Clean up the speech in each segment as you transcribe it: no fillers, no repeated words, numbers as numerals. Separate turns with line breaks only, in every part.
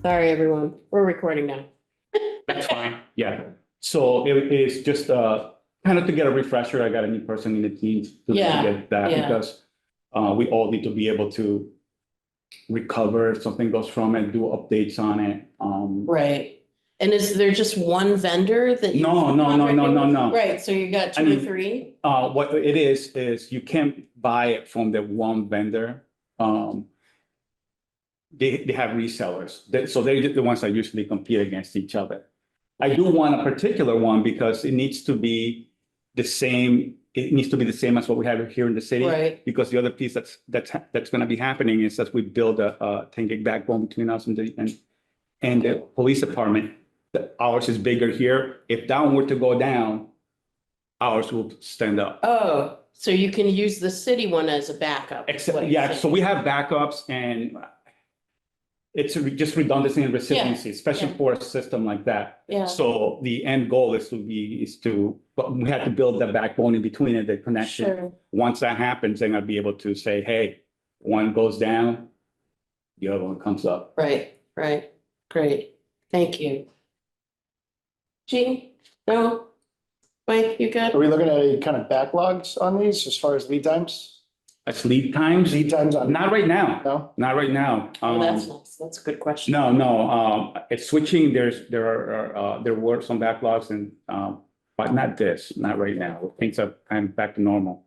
Sorry, everyone. We're recording now.
That's fine. Yeah. So it is just kind of to get a refresher. I got a new person in the team to
Yeah,
get that
yeah.
because we all need to be able to recover if something goes from it, do updates on it.
Right. And is there just one vendor that? you-
No.
Right, so you got
I
two or
mean-
three?
What it is you can't buy it from the one vendor. They have resellers. So they're the ones that usually compete against each other. I do want a particular one because it needs to be the same. It needs to be the same as what we have here in the city.
Right.
Because the other piece that's going to be happening is that we build a 10 gig backbone between us and the police department. Ours is bigger here. If that one were to go down, ours will stand up.
Oh, so you can use the city one as a backup. is
Except,
what you're
yeah,
saying.
so we have backups and it's just redundancy and resiliency, especially
yeah.
for a system like that.
Yeah,
So the end goal is but we have to build the backbone in between it, the connection.
sure.
Once that happens, then I'll be able to say, hey, one goes down, the other one comes up.
Right. Great. Thank you. Jean? No? Mike, you
Are
good?
we looking at any kind of backlogs on these as far as lead times?
That's lead times?
Lead times on,
Not right now,
no?
not right now.
Oh, that's nice. That's a good question.
No, it's switching. There were some backlogs and, but not not right now. Things are kind of back to normal.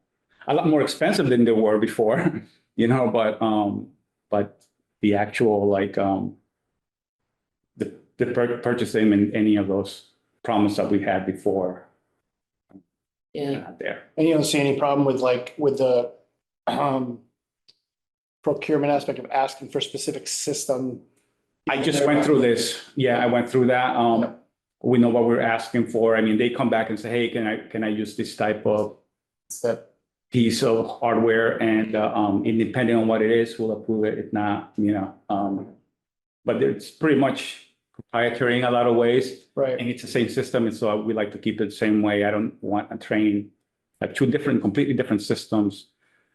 A lot more expensive than they were before, but the actual the purchasing and any of those problems that we had before
Yeah.
not there.
And you don't see any problem with the procurement aspect of asking for a specific system?
I just went through this. Yeah, I went through that. We know what we're asking for. I mean, they come back and say, hey, can I use this type of
That,
piece of hardware and depending on what it is, we'll approve it. If not, but it's pretty much proprietary in a lot of ways
right,
and it's the same system. And so we like to keep it the same way. I don't want to train like two completely different systems,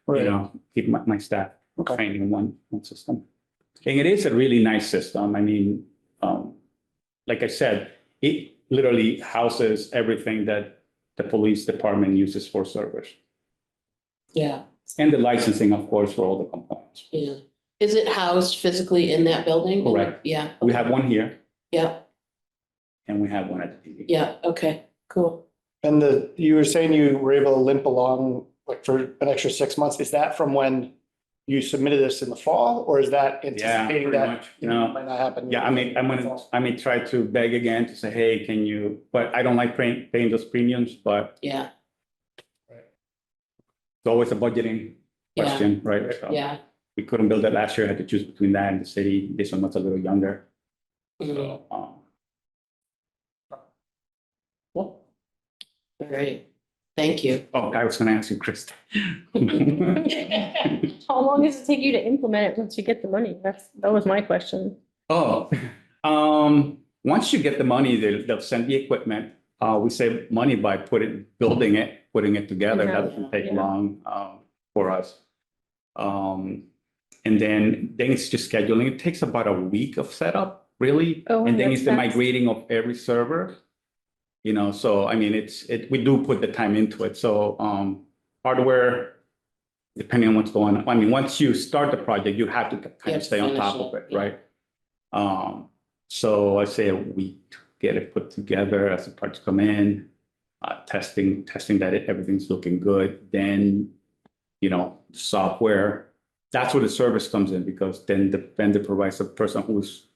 right,
keep my staff
okay,
trained in one system. And it is a really nice system. I mean, like I said, it literally houses everything that the police department uses for servers.
Yeah.
And the licensing, of course, for all the components.
Yeah. Is it housed physically in that building?
Correct.
Yeah.
We have one here
Yeah,
and we have one at the TV.
yeah, okay, cool.
and you were saying you were able to limp along like for an extra 6 months, is that from when you submitted this in the fall, or is that anticipating
pretty
that?
much. No.
Might not happen?
Yeah, I may try to beg again to say, hey, can you, but I don't like paying those premiums, but
Yeah,
it's always a budgeting
yeah,
question, right? So
yeah.
we couldn't build it last year, had to choose between that and the city. This one was a little younger.
Mhm.
So,
All right, thank you.
oh, I was gonna ask you, Chris.
How long does it take you to implement it once you get the money? That was my question.
Oh, once you get the money, they'll send the equipment. We save money by putting it together. That doesn't take
Yeah.
long, for us. And then it's just scheduling. It takes about a week of setup, really.
Oh,
And then
that's
it's the
fast.
migrating of every server. So I mean, we do put the time into it. So, hardware, depending on what's going on. I mean, once you start the project, you have to kind
have
of
to
stay on
finish
top of
it,
it,
yeah.
right? So I say a week to get it put together as the parts come in, testing that everything's looking good. Then, software, that's where the service comes in because then the vendor provides a person who's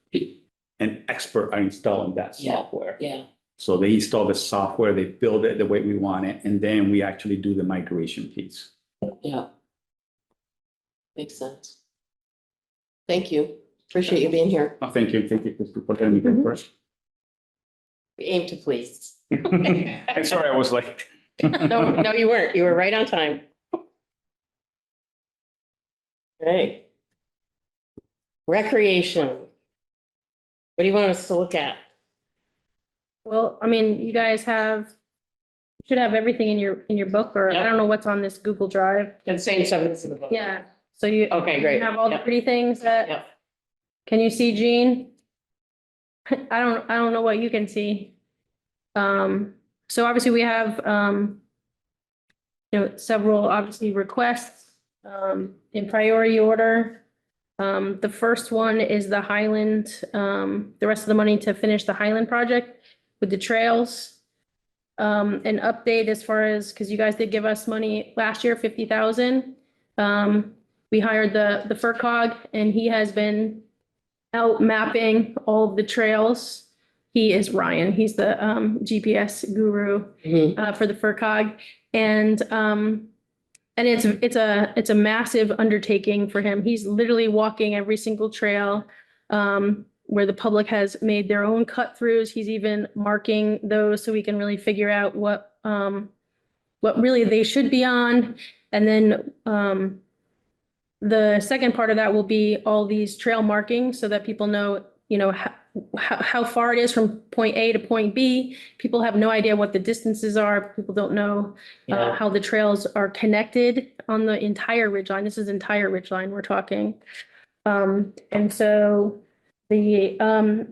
an expert at installing that
Yeah.
software.
Yeah,
So they install the software, they build it the way we want it, and then we actually do the migration piece.
yeah. Makes sense. Thank you. Appreciate you being here.
Oh, thank you, Chris, for letting me go first.
We aim to please.
I'm sorry, I was late.
No, you weren't. You were right on time. Right. Recreation. What do you want us to look at?
Well, I mean, you guys should have everything in your book, or I
Yep.
don't know what's on this Google Drive.
And same stuff is in the book.
Yeah, so you.
Okay, great.
you Have all the
Yep.
pretty things that,
Yep.
can you see Jean? I don't know what you can see. So obviously we have, several obviously requests, in priority order. The first one is the Highland, the rest of the money to finish the Highland project with the trails. An update as far as, because you guys did give us money last year, 50,000. We hired the FERCog and he has been out mapping all of the trails. He is Ryan. He's the GPS guru for the FERCog. And it's a massive undertaking for him. He's literally walking every single trail where the public has made their own cut throughs. He's even marking those so we can really figure out what really they should be on. And then the second part of that will be all these trail markings so that people know, how far it is from point A to point B. People have no idea what the distances are. People don't know how the trails are connected on the entire ridgeline. This is entire ridgeline we're talking. And so the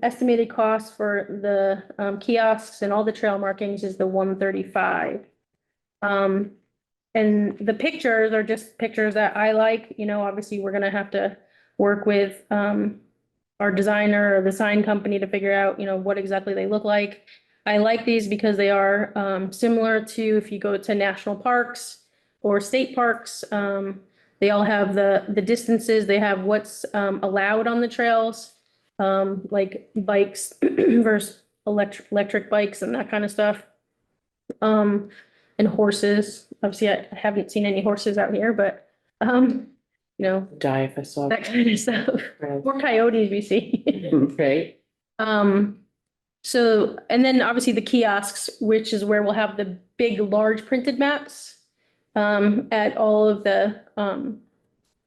estimated cost for the kiosks and all the trail markings is the 135. And the pictures are just pictures that I like, obviously we're gonna have to work with our designer or the sign company to figure out, what exactly they look like. I like these because they are similar to if you go to national parks or state parks. They all have the distances, they have what's allowed on the trails, like bikes versus electric bikes and that kind of stuff. And horses. Obviously, I haven't seen any horses out here, but
Die if I saw.
that kind of stuff.
Right.
Or coyotes we see.
Right.
So, and then obviously the kiosks, which is where we'll have the big, large printed maps at all of the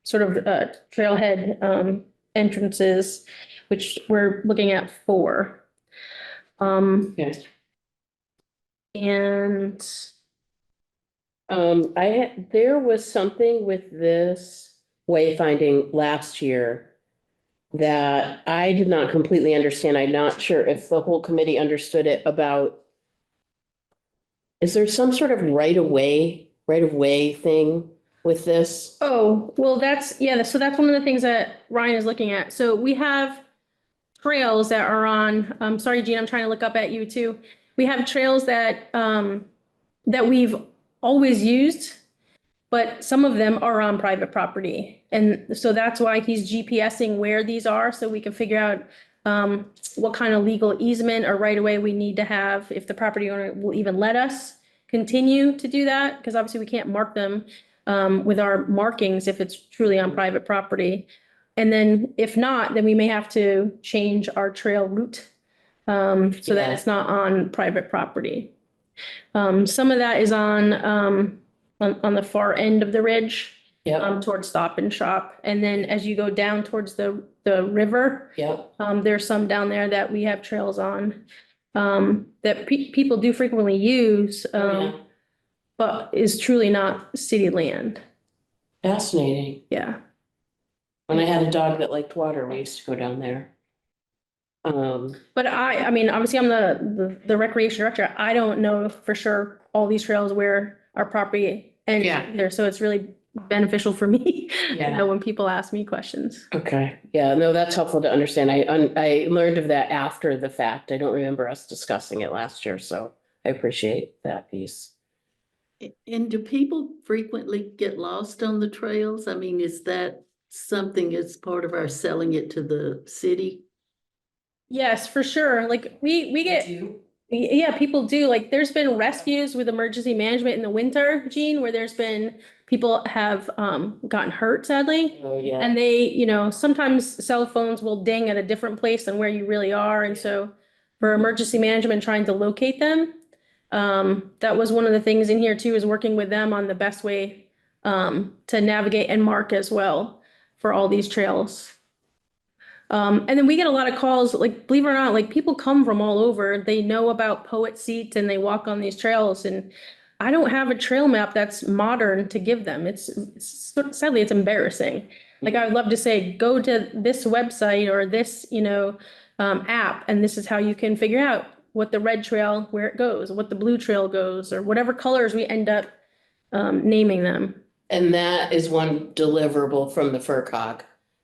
sort of trailhead entrances, which we're looking at 4.
Yes.
And
There was something with this wayfinding last year that I did not completely understand. I'm not sure if the whole committee understood it about. Is there some sort of right of way thing with this?
oh, well, so that's one of the things that Ryan is looking at. So we have trails that are on, I'm sorry, Gene, I'm trying to look up at you too. We have trails that that we've always used, but some of them are on private property. And so that's why he's GPSing where these are, so we can figure out what kind of legal easement or right of way we need to have, if the property owner will even let us continue to do that, because obviously we can't mark them with our markings if it's truly on private property. And then if not, then we may have to change our trail route so that it's not on private property. Some of that is on the far end of the ridge.
Yep.
Towards Stop and Shop. And then as you go down towards the river,
Yep.
there's some down there that we have trails on that people do frequently use,
Yeah.
but is truly not city land.
Fascinating.
Yeah.
When I had a dog that liked water, we used to go down there.
But I mean, obviously I'm the recreation director. I don't know for sure all these trails where our property ends
Yeah.
there. So it's really beneficial for me to
Yeah.
know when people ask me questions.
Okay, yeah, no, that's helpful to understand. I learned of that after the fact. I don't remember us discussing it last year, so I appreciate that piece.
And do people frequently get lost on the trails? I mean, is that something as part of our selling it to the city?
Yes, for sure. Like we get, yeah, people do. Like there's been rescues with emergency management in the winter, Gene, where there's been people have gotten hurt sadly.
Oh, yeah.
And they, sometimes cell phones will ding at a different place than where you really are. And so for emergency management, trying to locate them, that was one of the things in here too, is working with them on the best way to navigate and mark as well for all these trails. And then we get a lot of calls, like, believe it or not, like people come from all over. They know about Poet Seat and they walk on these trails, and I don't have a trail map that's modern to give them. It's sadly, it's embarrassing. Like I would love to say, go to this website or this, app, and this is how you can figure out what the red trail, where it goes, what the blue trail goes, or whatever colors we end up naming them.
And that is one deliverable from the FERCog,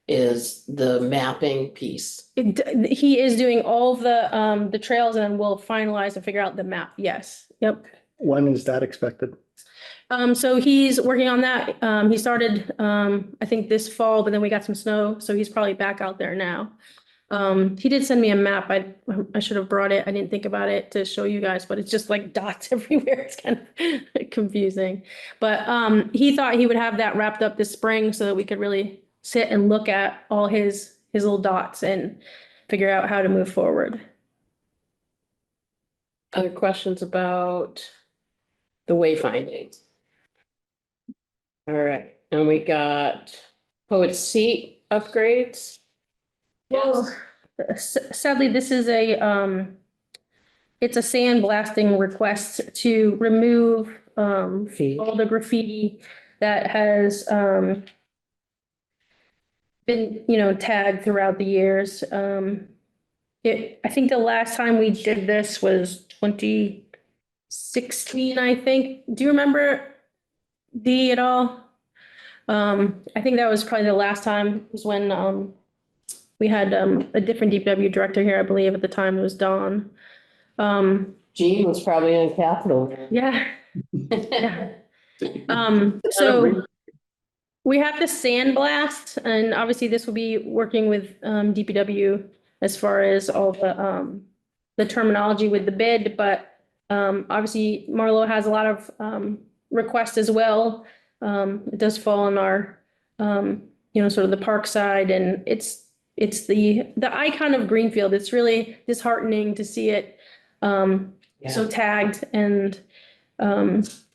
is the mapping piece.
He is doing all of the trails, and we'll finalize and figure out the map. Yes, yep.
When is that expected?
So he's working on that. He started, I think this fall, but then we got some snow, so he's probably back out there now. He did send me a map. I should have brought it. I didn't think about it to show you guys, but it's just like dots everywhere. It's kind of confusing. But he thought he would have that wrapped up this spring so that we could really sit and look at all his little dots and figure out how to move forward.
Other questions about the wayfinding? All right, and we got Poet's Seat upgrades.
Well, sadly, this is it's a sandblasting request to remove
Fee.
all the graffiti that has been, tagged throughout the years. I think the last time we did this was 2016, I think. Do you remember D at all? I think that was probably the last time, was when we had a different DPW director here, I believe at the time it was Dawn.
Gene was probably on Capitol.
Yeah. Yeah. So we have to sandblast, and obviously this will be working with DPW as far as all the terminology with the bid, but obviously Marlo has a lot of requests as well. It does fall on our sort of the park side, and it's the icon of Greenfield. It's really disheartening to see it so tagged, and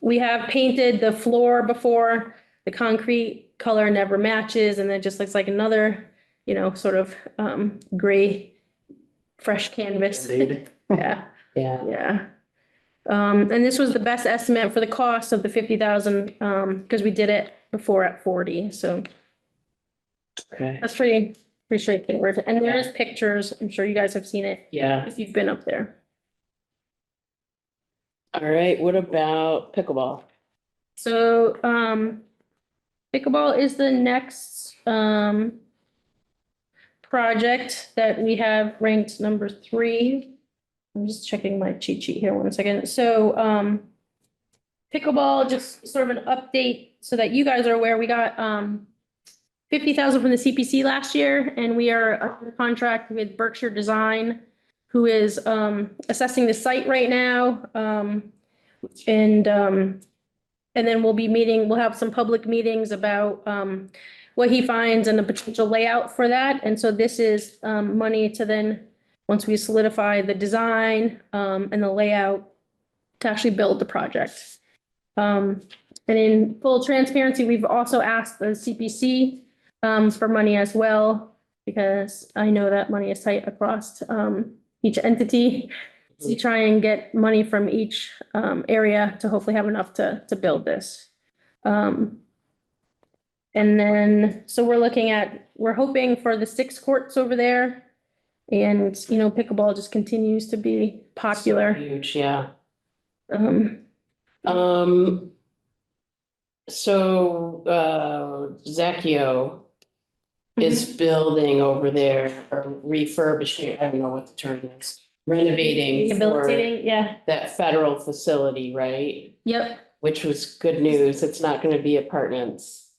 we have painted the floor before. The concrete color never matches, and it just looks like another, sort of gray, fresh canvas. Yeah,
Yeah,
yeah. And this was the best estimate for the cost of the 50,000, because we did it before at 40, so
okay,
that's pretty straightforward. And there's pictures, I'm sure you guys have seen it
yeah.
if you've been up there.
All right, what about pickleball?
So, pickleball is the next, project that we have ranked number 3. I'm just checking my cheat sheet here 1 second. So, pickleball, just sort of an update so that you guys are aware, we got, 50,000 from the CPC last year, and we are under contract with Berkshire Design, who is, assessing the site right now. And then we'll have some public meetings about what he finds and the potential layout for that. And so this is money to then, once we solidify the design and the layout, to actually build the project. And in full transparency, we've also asked the CPC for money as well, because I know that money is tight across each entity. To try and get money from each area to hopefully have enough to build this. And then, so we're hoping for the 6 courts over there. And, pickleball just continues to be popular.
Huge, yeah.
Um,
So, Zacchio is building over there, or refurbishing, I don't know what the term is, renovating for
Rehabilitating, yeah,
that federal facility, right?
yep.
Which was good news. It's not gonna be apartments.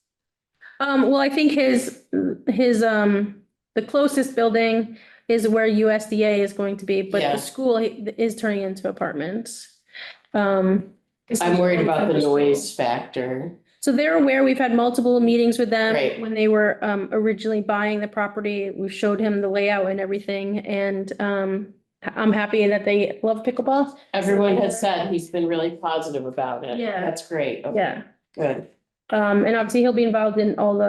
Well, I think the closest building is where USDA is going to be, but
Yeah.
the school is turning into apartments.
I'm worried about the noise factor.
So they're aware, we've had multiple meetings with them.
Right.
When they were originally buying the property. We showed him the layout and everything, and I'm happy that they love pickleball.
Everyone has said he's been really positive about it.
Yeah.
That's great. Okay,
Yeah,
good.
and obviously he'll be involved in all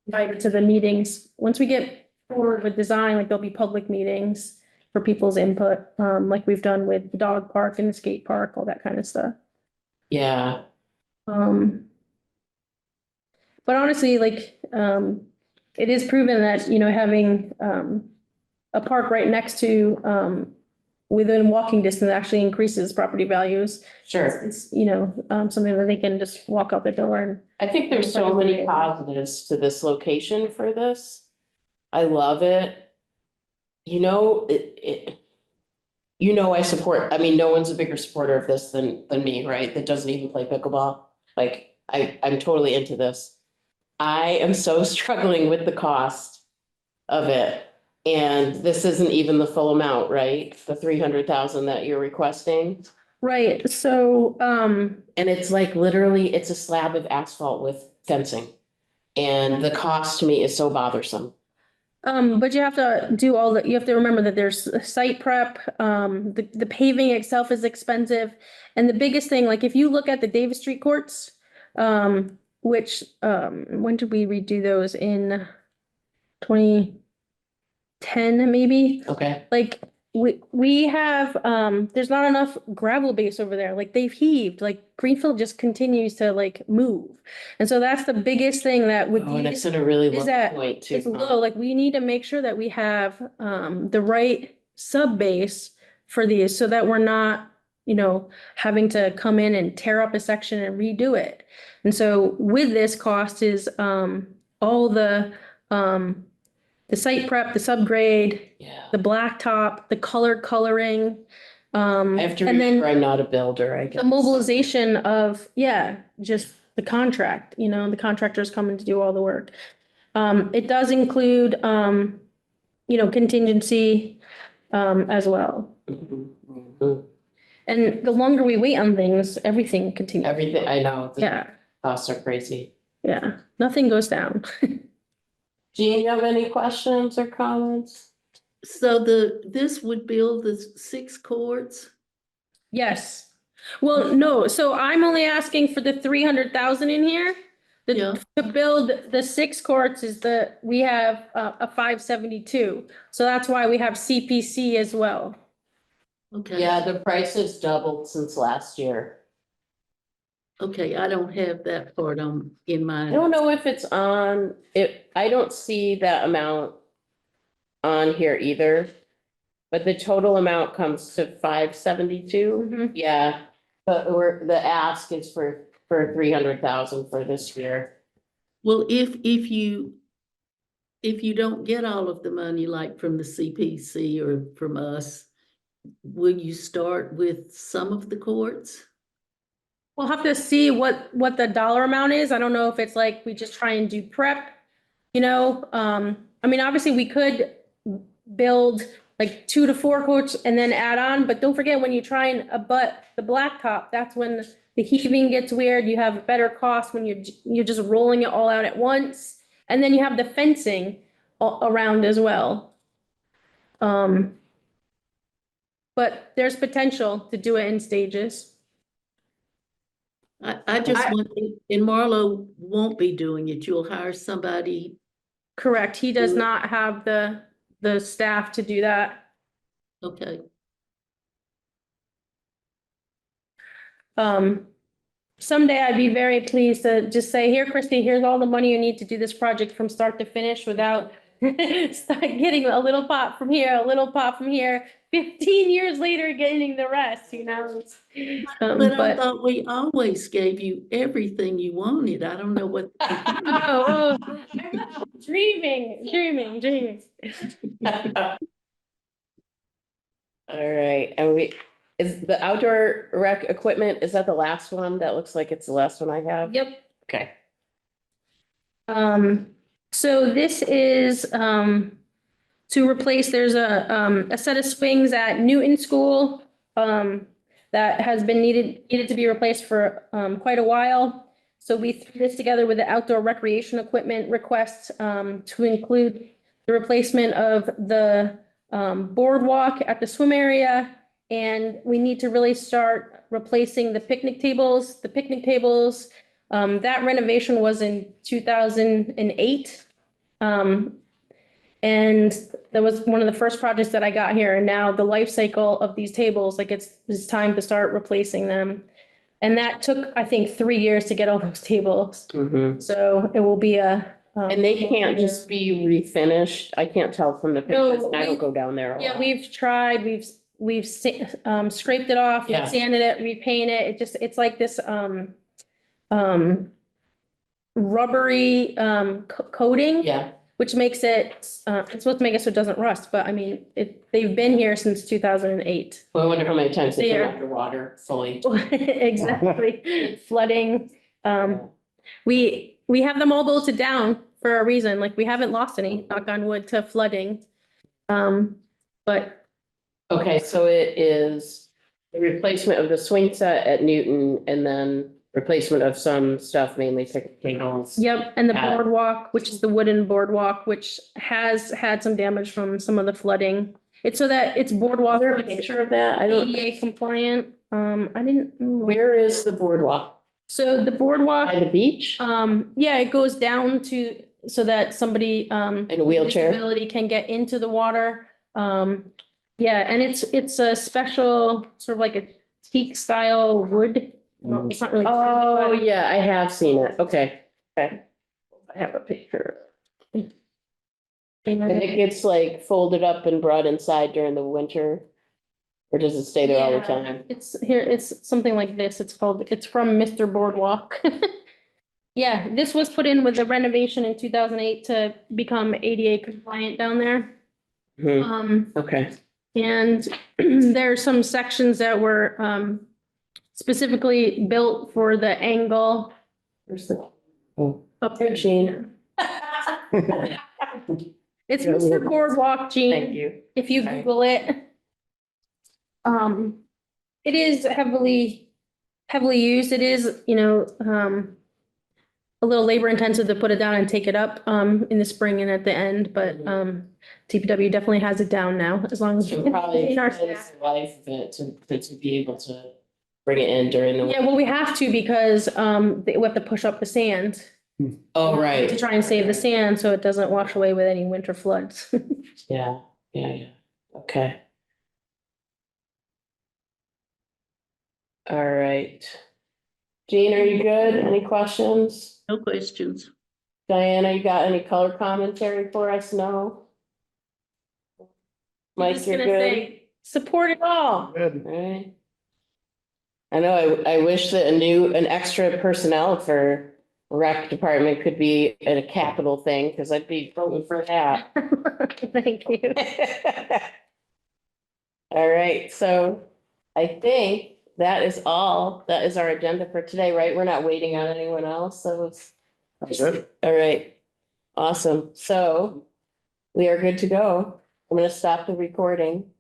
invited to the meetings. Once we get forward with design, like there'll be public meetings for people's input, like we've done with the dog park and the skate park, all that kind of stuff.
Yeah,
But honestly, like, it is proven that, having, a park right next to, within walking distance actually increases property values.
Sure.
It's, something that they can just walk out the door and.
I think there's so many positives to this location for this. I love it. I support, I mean, no one's a bigger supporter of this than me, right? That doesn't even play pickleball. Like, I'm totally into this. I am so struggling with the cost of it. And this isn't even the full amount, right? The 300,000 that you're requesting.
Right, so,
And it's like literally, it's a slab of asphalt with fencing. And the cost to me is so bothersome.
but you have to do you have to remember that there's site prep, the paving itself is expensive. And the biggest thing, like if you look at the Davis Street courts, which, when did we redo those in 2010 maybe?
Okay.
Like, we have, there's not enough gravel base over there, like they've heaved, like Greenfield just continues to like move. And so that's the biggest thing that would.
Oh, and it's in a really
Is
low
that
point too.
It's low, like we need to make sure that we have, the right sub base for these so that we're not, having to come in and tear up a section and redo it. And so with this cost is, all the site prep, the subgrade,
Yeah.
the blacktop, the coloring.
I have to
and then
remember I'm not a builder, I guess.
the mobilization of, just the contract, the contractors coming to do all the work. It does include, contingency, as well.
Mhm, mhm.
And the longer we wait on things, everything continues.
Everything, I know, the
Yeah,
costs are crazy.
yeah, nothing goes down.
Jean, you have any questions or comments?
So this would build the 6 courts?
Yes. Well, no, so I'm only asking for the 300,000 in here.
Yeah.
To build the 6 courts we have a 572. So that's why we have CPC as well.
Okay.
Yeah, the price has doubled since last year.
Okay, I don't have that part in
I
mind.
don't know if it's on, I don't see that amount on here either. But the total amount comes to 572.
Mhm.
Yeah, but the ask is for 300,000 for this year.
Well, if you don't get all of the money like from the CPC or from us, will you start with some of the courts?
We'll have to see what the dollar amount is. I don't know if it's like we just try and do prep, I mean, obviously we could build like 2 to 4 courts and then add on, but don't forget when you try and abut the blacktop, that's when the heaving gets weird. You have better cost when you're just rolling it all out at once. And then you have the fencing around as well. But there's potential to do it in stages.
I just want, and Marlo won't be doing it. You'll hire somebody.
Correct. He does not have the staff to do that.
Okay,
Someday I'd be very pleased to just say, here, Christy, here's all the money you need to do this project from start to finish without start getting a little pot from here, a little pot from here, 15 years later, getting the rest,
but I thought we always gave you everything you wanted. I don't know what.
Oh, dreaming.
All right, and is the outdoor rec equipment, is that the last one? That looks like it's the last one I have.
Yep.
Okay.
So this is, to replace, there's a set of swings at Newton School, that has been needed to be replaced for, quite a while. So we threw this together with the outdoor recreation equipment request, to include the replacement of the, boardwalk at the swim area. And we need to really start replacing the picnic tables. That renovation was in 2008. And that was one of the first projects that I got here. And now the life cycle of these tables, like it's time to start replacing them. And that took, I think, 3 years to get all those tables.
Mhm.
So it will be a
And they can't just be refinished. I can't tell from the pictures.
No,
I don't
we-
go down there a
Yeah,
lot.
we've tried, scraped it off,
Yeah.
sanded it, repainted it. It's like this, rubbery, coating.
Yeah,
Which makes it, it's supposed to make it so it doesn't rust, but I mean, they've been here since 2008.
well, I wonder how many times they
They
came
are-
underwater fully.
Exactly, flooding. We have them all bolted down for a reason, like we haven't lost any, knock on wood, to flooding. But
Okay, so it is the replacement of the swing set at Newton and then replacement of some stuff, mainly picnic tables.
yep, and the
Got it.
boardwalk, which is the wooden boardwalk, which has had some damage from some of the flooding. It's so that it's boardwalk,
Is there a picture of that? I don't,
ADA compliant. I didn't.
where is the boardwalk?
So the boardwalk.
By the beach?
Yeah, it goes down to, so that somebody,
In a wheelchair?
with disability can get into the water. Yeah, and it's a special, sort of like a teak style wood. Well, it's not really.
Oh, yeah, I have seen it. Okay, okay. I have a picture. And it gets like folded up and brought inside during the winter? Or does it stay there all the
Yeah,
time?
It's here, it's something like this. It's from Mr. Boardwalk. Yeah, this was put in with the renovation in 2008 to become ADA compliant down there.
Hmm, okay.
And there are some sections that were specifically built for the angle
Where's the? Oh,
up
there, Jean.
It's Mr. Boardwalk,
Thank
Gene,
you.
if you
Okay.
Google it. It is heavily used. It is, a little labor intensive to put it down and take it up in the spring and at the end, but DPW definitely has it down now, as long as.
So probably
in our
extends
staff.
the life of it to be able to bring it in during the.
Yeah, well, we have to because we have to push up the sand.
Oh,
To
right.
try and save the sand so it doesn't wash away with any winter floods.
Yeah, yeah. Okay. All right. Jean, are you good? Any questions?
No questions.
Diana, you got any color commentary for us? No? Mike,
Just
you're
gonna
good?
say, support it all.
Good.
Alright. I know, I wish that an extra personnel for rec department could be a capital thing, because I'd be voting for that.
Thank you.
All right, so I think that is all. That is our agenda for today, right? We're not waiting on anyone else, so it's.
That's good.
All right, awesome. So we are good to go. I'm gonna stop the recording.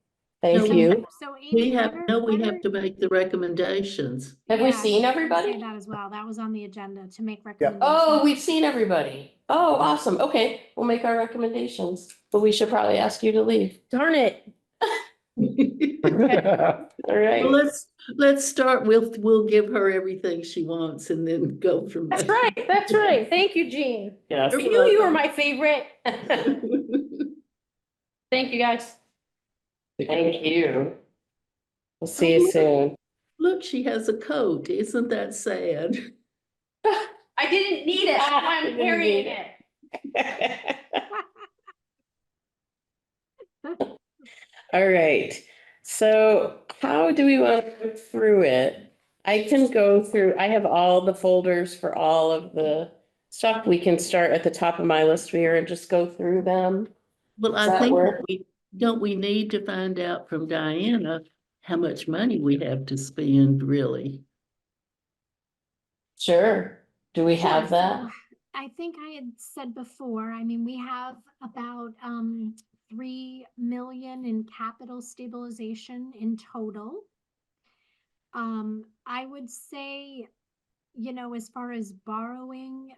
Thank
No,
you.
So
We
Amy,
have,
what
no,
are-
we
what
have
are-
to make the recommendations.
Have we
Yeah,
seen
I was gonna say
everybody?
That as well. That was on the agenda to make
Oh,
recommendations.
we've seen everybody. Oh, awesome. Okay, we'll make our recommendations, but we should probably ask you to leave.
Darn it.
All
Well,
right.
let's start, we'll give her everything she wants and then go from there.
That's right, that's right. Thank you, Jean.
Yes.
I knew you were my favorite. Thank you, guys.
Thank you. We'll see you soon.
Look, she has a coat. Isn't that sad?
I didn't need it. I'm carrying it.
All right, so how do we want to go through it? I can go through, I have all the folders for all of the stuff. We can start at the top of my list here and just go through them.
Well,
Does
I
that
think
work?
don't we need to find out from Diana how much money we have to spend, really?
Sure. Do we have
Yeah,
that?
so I think I had said before, I mean, we have about 3 million in capital stabilization in total. I would say, as far as borrowing,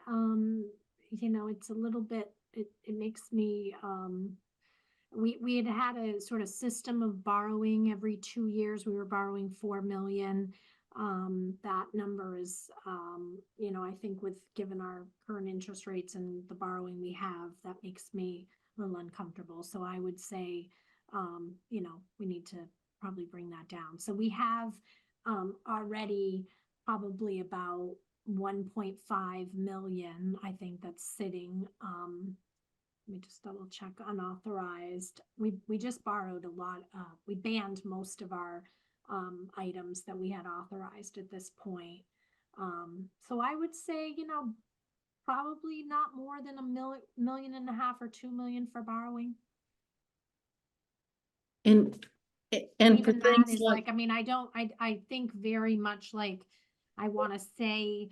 it's a little bit, it makes me we had a sort of system of borrowing every 2 years. We were borrowing 4 million. That number is, I think given our current interest rates and the borrowing we have, that makes me a little uncomfortable. So I would say, we need to probably bring that down. So we have already probably about 1.5 million, I think that's sitting, let me just double check, unauthorized. We just borrowed a lot, we banned most of our items that we had authorized at this point. So I would say, probably not more than million and a half or 2 million for borrowing.
And for
Even that
things
is
like,
like, I mean, I think very much like, I want to say,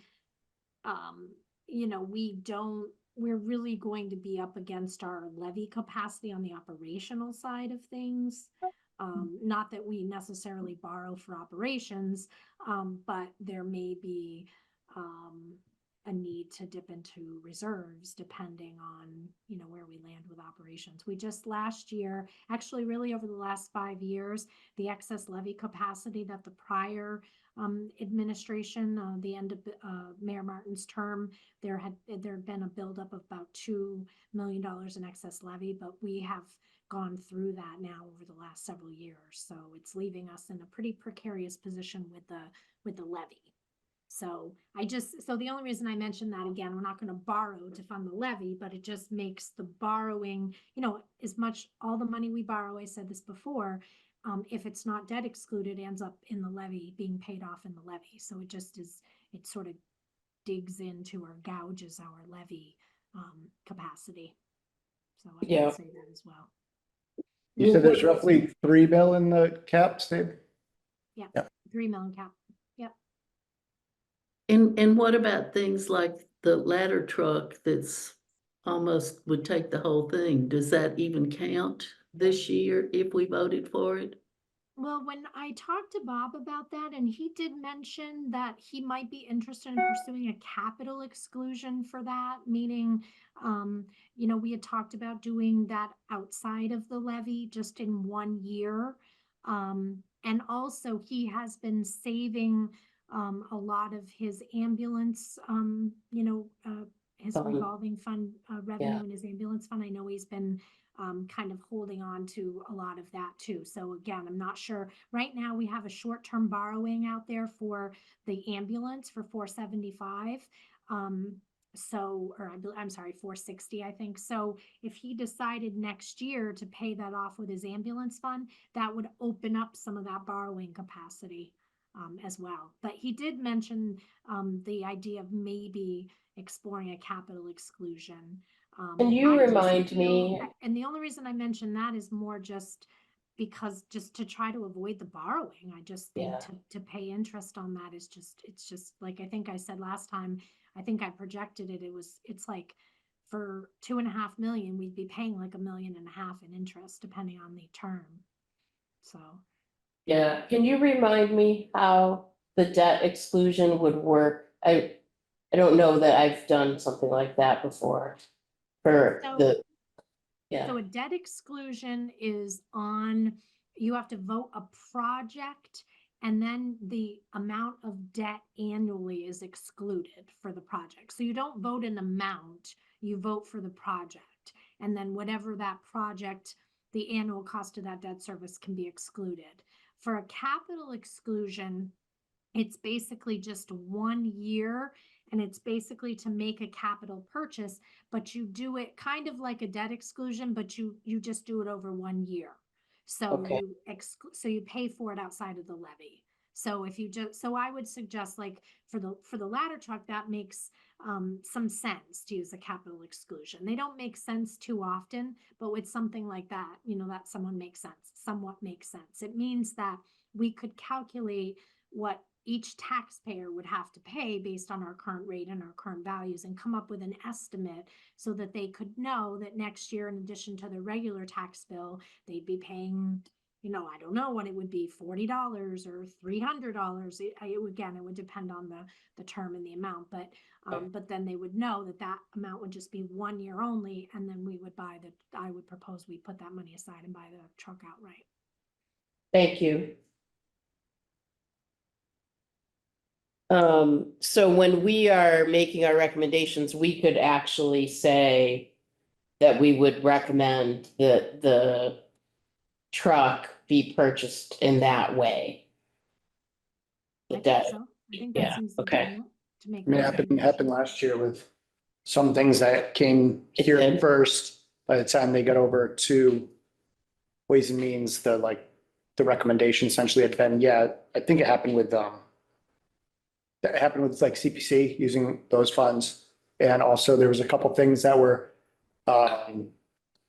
we're really going to be up against our levy capacity on the operational side of things. Not that we necessarily borrow for operations, but there may be, a need to dip into reserves depending on, where we land with operations. We just last year, actually really over the last 5 years, the excess levy capacity that the prior administration, the end of Mayor Martin's term, there had been a buildup of about $2 million in excess levy, but we have gone through that now over the last several years. So it's leaving us in a pretty precarious position with the levy. So so the only reason I mentioned that, again, we're not going to borrow to fund the levy, but it just makes the borrowing, as much, all the money we borrow, I said this before, if it's not debt excluded, ends up in the levy, being paid off in the levy. So it just is, it sort of digs into or gouges our levy capacity. So I
Yeah.
would say that as well.
You said there's roughly 3 mil in the cap, Steve?
Yeah,
Yeah.
3 million cap. Yep.
and what about things like the ladder truck that's almost would take the whole thing? Does that even count this year if we voted for it?
Well, when I talked to Bob about that, and he did mention that he might be interested in pursuing a capital exclusion for that, meaning, we had talked about doing that outside of the levy just in 1 year. And also he has been saving a lot of his ambulance, his
Fund.
revolving fund revenue
Yeah.
in his ambulance fund. I know he's been kind of holding on to a lot of that too. So again, I'm not sure. Right now we have a short-term borrowing out there for the ambulance for 475. I'm sorry, 460, I think. So if he decided next year to pay that off with his ambulance fund, that would open up some of that borrowing capacity as well. But he did mention the idea of maybe exploring a capital exclusion.
Can you
I just
remind
feel-
me?
And the only reason I mention that is more just because just to try to avoid the borrowing. I just think
Yeah.
to pay interest on that is it's just like I think I said last time, I think I projected it. It's like for 2.5 million, we'd be paying like 1.5 million in interest depending on the term. So
Yeah, can you remind me how the debt exclusion would work? I don't know that I've done something like that before for
So
yeah,
a debt exclusion is you have to vote a project and then the amount of debt annually is excluded for the project. So you don't vote an amount, you vote for the project. And then whatever that project, the annual cost of that debt service can be excluded. For a capital exclusion, it's basically just 1 year, and it's basically to make a capital purchase, but you do it kind of like a debt exclusion, but you just do it over 1 year. So
Okay.
you pay for it outside of the levy. So I would suggest, like, for the ladder truck, that makes some sense to use a capital exclusion. They don't make sense too often, but with something like that, that somewhat makes sense. It means that we could calculate what each taxpayer would have to pay based on our current rate and our current values and come up with an estimate so that they could know that next year, in addition to their regular tax bill, they'd be paying, I don't know what it would be, $40 or $300. It would depend on the term and the amount, but then they would know that amount would just be 1 year only. And then I would propose we put that money aside and buy the truck outright.
Thank you. So when we are making our recommendations, we could actually say that we would recommend that the truck be purchased in that way.
I
The
think
debt,
so. I think that
yeah,
seems
okay.
legitimate. to make.
I mean, it happened last year with some things that came
It
here
did.
first. By the time they got over to Ways and Means, the recommendation essentially had been, yeah, I think it happened with, that happened with like CPC using those funds. And also there was a couple things that were,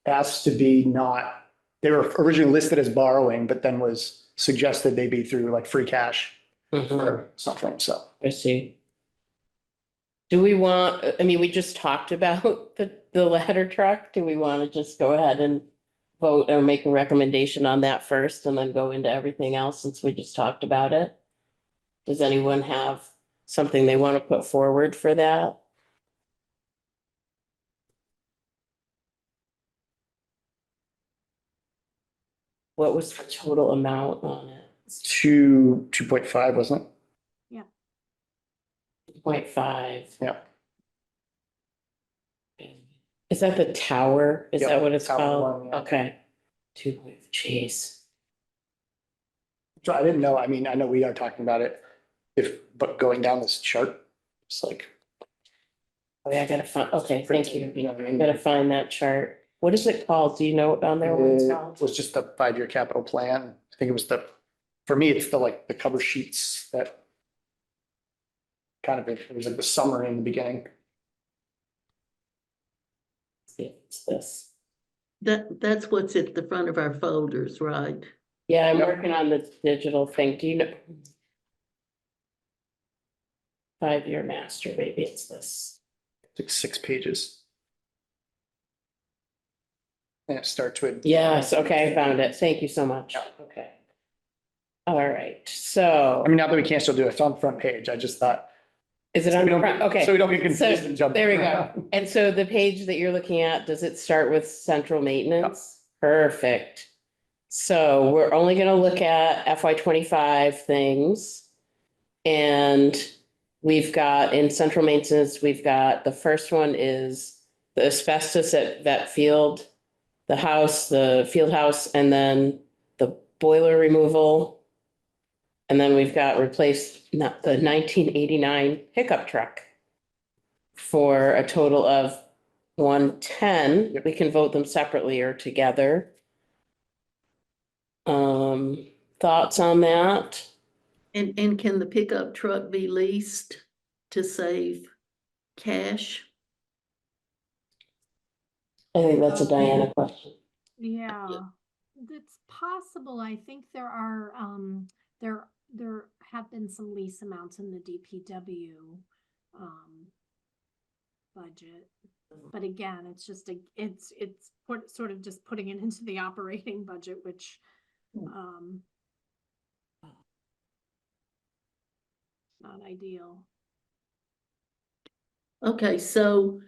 asked to be not, they were originally listed as borrowing, but then was suggested they be through like free cash
Mhm.
or something, so.
I see. Do we want, I mean, we just talked about the ladder truck. Do we want to just go ahead and vote or make a recommendation on that first and then go into everything else since we just talked about it? Does anyone have something they want to put forward for that? What was the total amount on it?
2.5, wasn't it?
0.5.
Yeah.
Is that the tower? Is
Yep,
that what it's
tower
called?
one, yeah.
Okay. 2, jeez.
So I didn't know, I mean, I know we are talking about it, but going down this chart, it's like.
Oh, yeah, I gotta find, okay, thank you.
You know what I
I
mean?
gotta find that chart. What is it called? Do you know on there what it's
It
called?
was just the 5-year capital plan. I think it was for me, it's the cover sheets that kind of, it was like the summary in the beginning.
See if it's this.
That's what's at the front of our folders, right?
Yeah, I'm
Yep.
working on the digital thing. Do you know? 5-year master, maybe it's this.
It's like 6 pages. And it starts with.
Yes, okay, I found it. Thank you so much. Okay. All right, so
I mean, not that we can't still do it, it's on the front page. I just thought.
is it
so
on
we
the
don't-
front? Okay.
So we don't get confused
So,
and jump.
there we go.
around.
And so the page that you're looking at, does it start with central maintenance? Perfect. So we're only gonna look at FY 25 things. And we've got in central maintenance, we've got, the first one is the asbestos at Vet Field, the house, the field house, and then the boiler removal. And then we've got replaced the 1989 pickup truck for a total of 110.
Yep.
We can vote them separately or together. Thoughts on that?
And can the pickup truck be leased to save cash?
I think that's a Diana question.
Yeah, it's possible. I think there are, there have been some lease amounts in the DPW, budget. But again, it's just it's sort of just putting it into the operating budget, which, not ideal.
Okay, so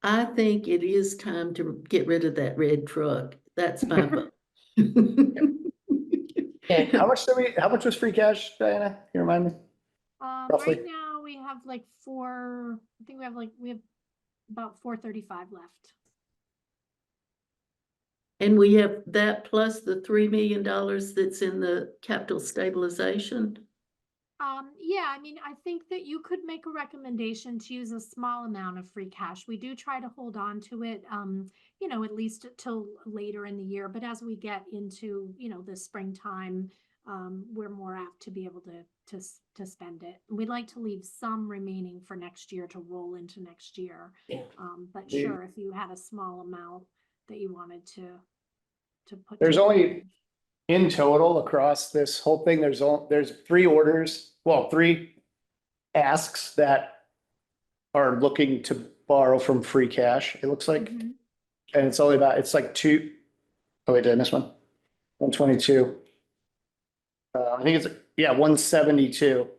I think it is time to get rid of that red truck. That's my vote.
Okay,
How much was free cash, Diana? Can you remind me? Roughly.
Right now we have like I think we have about 435 left.
And we have that plus the $3 million that's in the capital stabilization.
Yeah, I mean, I think that you could make a recommendation to use a small amount of free cash. We do try to hold on to it, at least till later in the year. But as we get into, the springtime, we're more apt to be able to spend it. We'd like to leave some remaining for next year to roll into next year.
Yeah.
But
The-
sure, if you had a small amount that you wanted to put.
There's
together.
only, in total across this whole thing, there's 3 asks that are looking to borrow from free cash, it looks like.
Mhm.
And it's only about, it's like 2. Oh wait, did I miss one? 122. I think it's, 172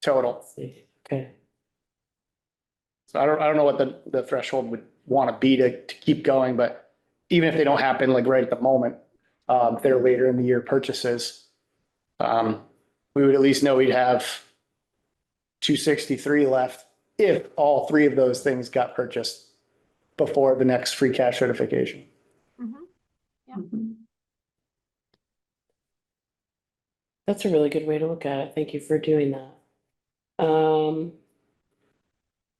total.
okay.
So I don't know what the threshold would want to be to keep going, but even if they don't happen like right at the moment, if they're later in the year purchases, we would at least know we'd have 263 left if all 3 of those things got purchased before the next free cash certification.
Mhm. Yeah.
Mhm.
That's a really good way to look at it. Thank you for doing that.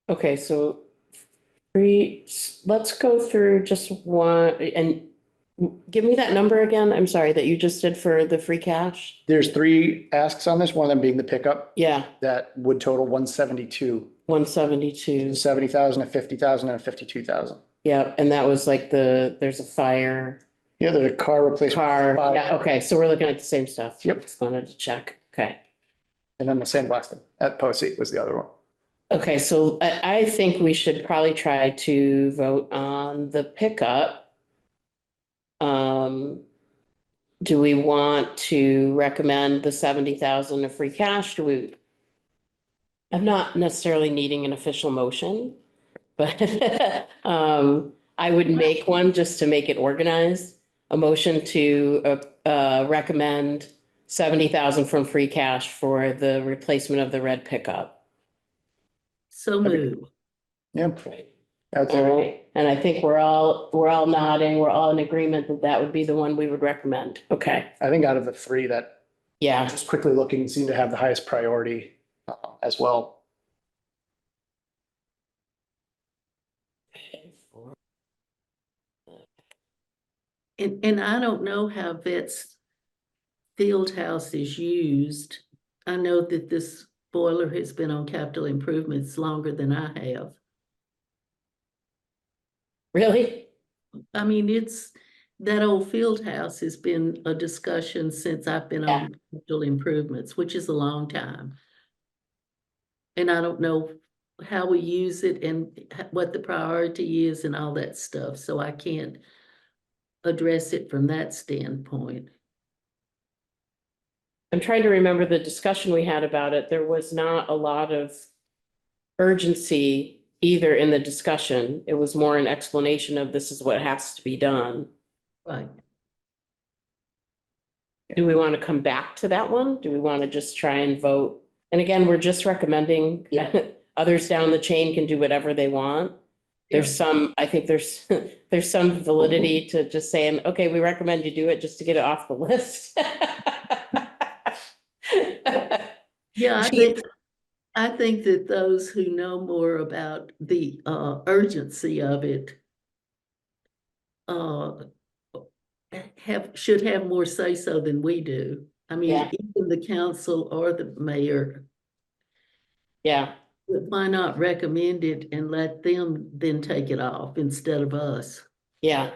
Okay, so let's go through just one and give me that number again. I'm sorry, that you just did for the free cash.
There's three asks on this, one of them being the pickup
Yeah,
that would total 172,
172.
70,000, a 50,000 and a 52,000.
Yeah, and that was like there's a fire
Yeah, there's a car replacement.
car.
five,
Yeah, okay, so we're looking at the same stuff.
Yep.
Just wanted to check. Okay.
And then the sandblasting at Posey was the other one.
Okay, so I think we should probably try to vote on the pickup. Do we want to recommend the 70,000 of free cash? Do we? I'm not necessarily needing an official motion, but I would make one just to make it organized. A motion to recommend 70,000 from free cash for the replacement of the red pickup.
So move.
Yeah. That's
All right, and I think we're all nodding, we're all in agreement that that would be the one we would recommend. Okay,
I think out of the three that
yeah,
just quickly looking seem to have the highest priority as well.
And I don't know how Vets Field House is used. I know that this boiler has been on capital improvements longer than I have.
really?
I mean, that old field house has been a discussion since I've been
Yeah.
on capital improvements, which is a long time. And I don't know how we use it and what the priority is and all that stuff, so I can't address it from that standpoint.
I'm trying to remember the discussion we had about it. There was not a lot of urgency either in the discussion. It was more an explanation of this is what has to be done.
Right.
Do we want to come back to that one? Do we want to just try and vote? And again, we're just recommending.
Yeah.
Others down the chain can do whatever they want. There's some, I think there's some validity to just saying, okay, we recommend you do it just to get it off the list.
Yeah, I think that those who know more about the urgency of it should have more say-so than we do. I mean,
Yeah.
even the council or the mayor,
Yeah,
why not recommend it and let them then take it off instead of us?
yeah.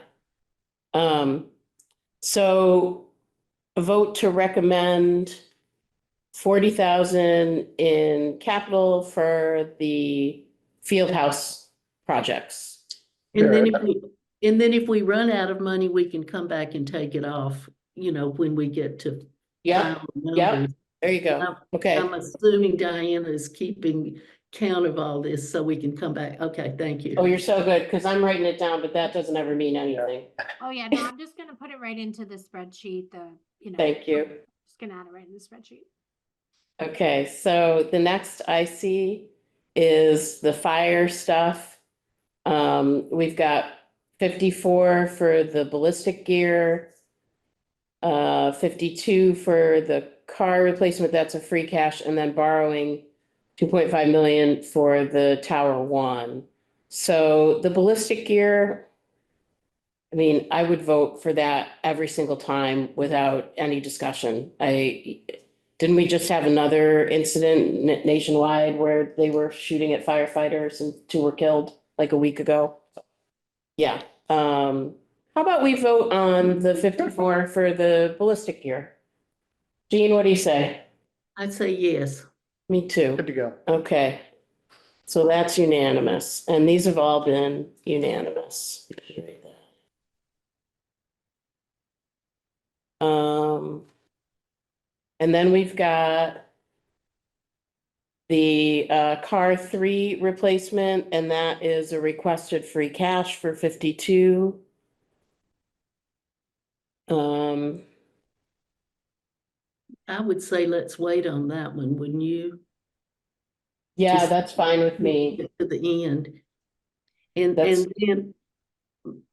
So a vote to recommend 40,000 in capital for the field house projects.
And then
Sure.
if we run out of money, we can come back and take it off, when we get to
Yeah,
final
yeah.
numbers.
there you go. Okay,
I'm assuming Diana is keeping count of all this so we can come back. Okay, thank you.
oh, you're so good, because I'm writing it down, but that doesn't ever mean anything.
Oh, yeah, no, I'm just gonna put it right into the spreadsheet,
Thank you.
Just gonna add it right in the spreadsheet.
Okay, so the next I see is the fire stuff. We've got 54 for the ballistic gear. 52 for the car replacement, that's a free cash, and then borrowing 2.5 million for the Tower One. So the ballistic gear, I mean, I would vote for that every single time without any discussion. Didn't we just have another incident nationwide where they were shooting at firefighters and 2 were killed like a week ago? Yeah, how about we vote on the 54 for the ballistic gear? Jean, what do you say?
I'd say yes.
Me too.
Good to go.
Okay. So that's unanimous, and these have all been unanimous. And then we've got the car 3 replacement, and that is a requested free cash for 52.
I would say let's wait on that one, wouldn't you?
Yeah,
Just-
that's fine with me.
Get to the end. And then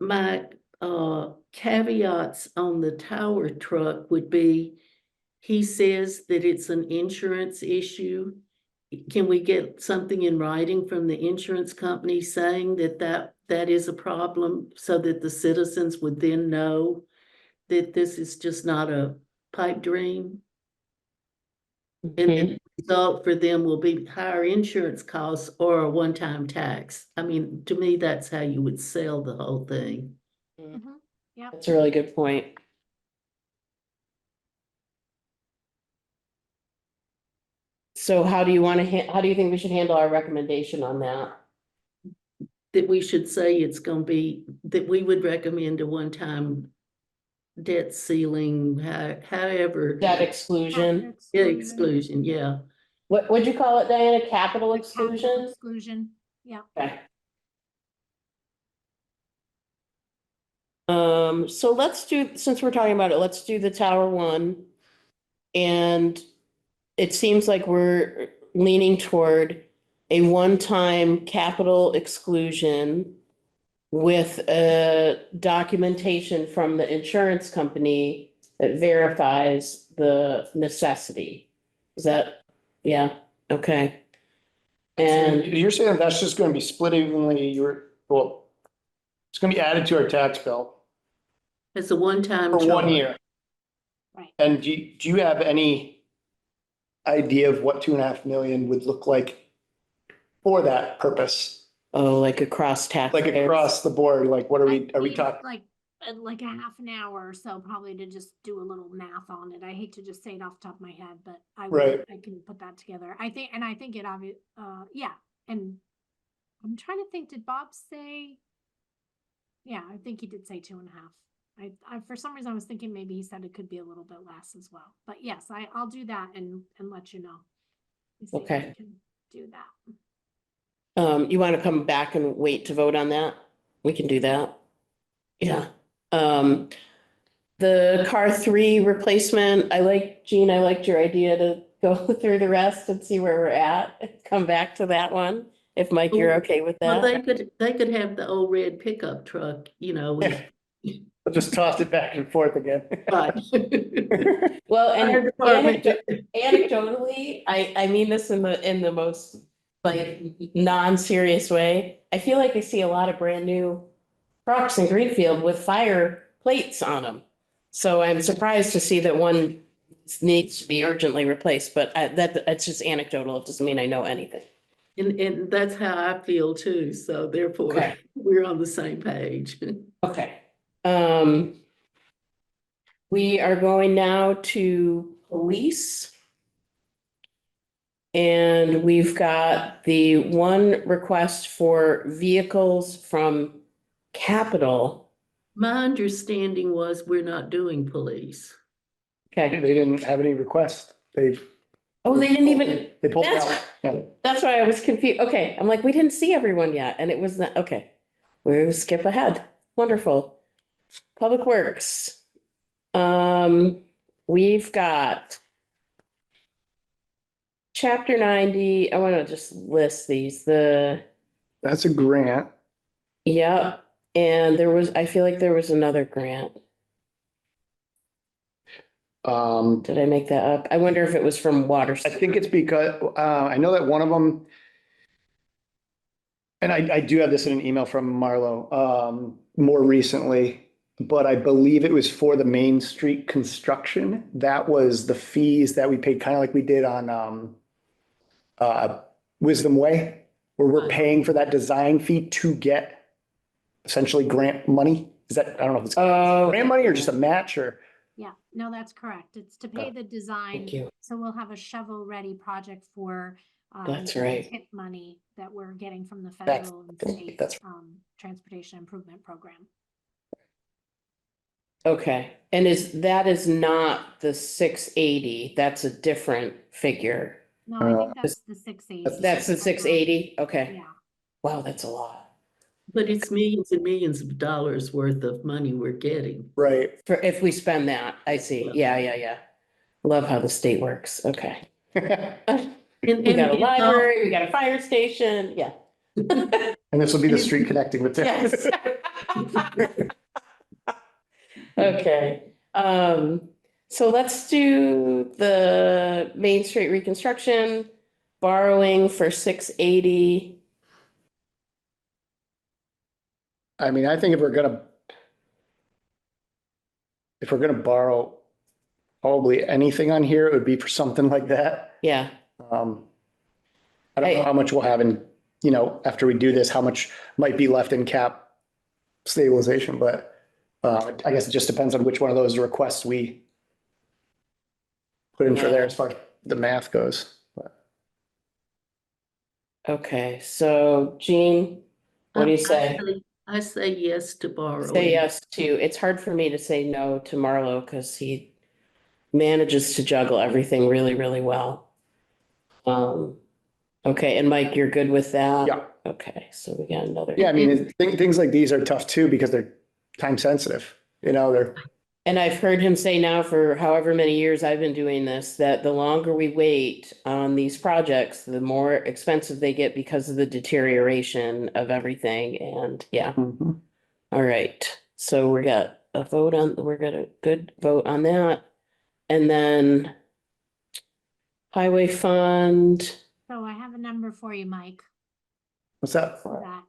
my caveats on the tower truck would be, he says that it's an insurance issue. can we get something in writing from the insurance company saying that is a problem so that the citizens would then know that this is just not a pipe dream? And the result for them will be higher insurance costs or a one-time tax. I mean, to me, that's how you would sell the whole thing.
Mhm. Yep.
That's a really good point. So how do you want to, how do you think we should handle our recommendation on that?
That we should say it's gonna be, that we would recommend a one-time debt ceiling, however.
Debt exclusion?
Yeah, exclusion, yeah.
What'd you call it, Diana? Capital
Capital
exclusion?
exclusion, yeah.
Okay. So let's do, since we're talking about it, let's do the tower one. And it seems like we're leaning toward a one-time capital exclusion with a documentation from the insurance company that verifies the necessity. Is that, yeah, okay. And
You're saying that's just gonna be split evenly, well, it's gonna be added to our tax bill
It's a one-time
for 1
charge.
year.
Right.
And do you have any idea of what 2.5 million would look like for that purpose?
oh, like across tax.
Like across the board, like what are we
I need,
talking?
like a half an hour or so probably to just do a little math on it. I hate to just say it off the top of my head, but
Right.
I can put that together. I think it obvious, yeah, and I'm trying to think, did Bob say? Yeah, I think he did say 2.5. I for some reason I was thinking maybe he said it could be a little bit less as well, but yes, I'll do that and let you know. And see if we
Okay.
can do that.
You want to come back and wait to vote on that? We can do that. Yeah. The car 3 replacement, Jean, I liked your idea to go through the rest and see where we're at. Come back to that one. If Mike, you're okay with
Well,
that?
they could have the old red pickup truck, with.
I'll just toss it back and forth again.
Right.
Well,
Fire
and
department.
anecdotally, I mean this in the most like non-serious way. I feel like I see a lot of brand new trucks in Greenfield with fire plates on them. So I'm surprised to see that one needs to be urgently replaced, but that's just anecdotal. It doesn't mean I know anything.
And that's how I feel too, so therefore,
Okay.
we're on the same page.
Okay. We are going now to police. And we've got the one request for vehicles from Capital.
My understanding was we're not doing police.
Okay.
They didn't have any requests.
Oh, they didn't even,
They pulled
That's-
out. Yeah.
that's why I was confused. Okay, I'm like, we didn't see everyone yet, and it was not, okay. We'll skip ahead. Wonderful. Public Works. We've got Chapter 90, I want to just list these,
That's a grant.
yeah, and I feel like there was another grant. Did I make that up? I wonder if it was from Water.
I think it's because, I know that one of them, and I do have this in an email from Marlo, more recently, but I believe it was for the Main Street construction. That was the fees that we paid, kind of like we did on, Wisdom Way, where we're paying for that design fee to get essentially grant money. Is that, I don't know if it's
Oh,
grant money or just a match or,
Yeah, no, that's correct. It's to pay the design.
thank you.
So we'll have a shovel-ready project for
That's
the
right.
TIP money that we're getting from the
That's-
federal and
that's-
state
that's-
transportation improvement program.
Okay, and that is not the 680, that's a different figure.
No, I think that's the 680.
That's the 680, okay.
Yeah,
Wow, that's a lot.
But it's millions and millions of dollars worth of money we're getting.
right?
For if we spend that, I see, yeah. Love how the state works, okay.
And
We got a
and
library, we got a fire station, yeah.
And this will be the street connecting with
Yes.
town.
Okay, so let's do the Main Street reconstruction. borrowing for 680.
I mean, I think if we're gonna borrow probably anything on here, it would be for something like that.
Yeah,
I don't know how much we'll have in, after we do this, how much might be left in cap stabilization, but I guess it just depends on which one of those requests we put in for there as far as the math goes. But
okay, so Jean, what do you say?
I say yes to borrowing.
Say yes to, it's hard for me to say no to Marlo because he manages to juggle everything really, really well. Okay, and Mike, you're good with that?
Yeah.
Okay, so we got another.
yeah, I mean, things like these are tough too because they're time sensitive, they're,
And I've heard him say now for however many years I've been doing this, that the longer we wait on these projects, the more expensive they get because of the deterioration of everything. And yeah,
Mhm.
all right. So we got a good vote on that. And then highway fund,
So I have a number for you, Mike.
What's that?
That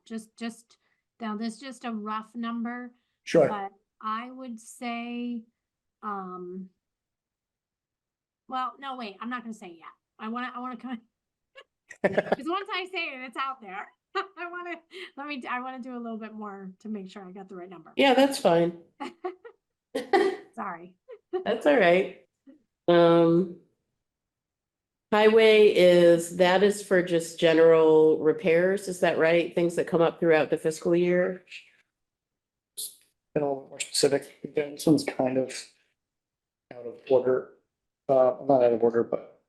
now this is just a rough number,
Sure.
but I would say, well, no, wait, I'm not gonna say yet. I wanna come, because once I say it, it's out there. I wanna do a little bit more to make sure I got the right number.
yeah, that's fine.
Sorry.
That's all right. Highway that is for just general repairs, is that right? Things that come up throughout the fiscal year?
Been a little more specific. Again, this one's kind of out of order. Not out of order, but.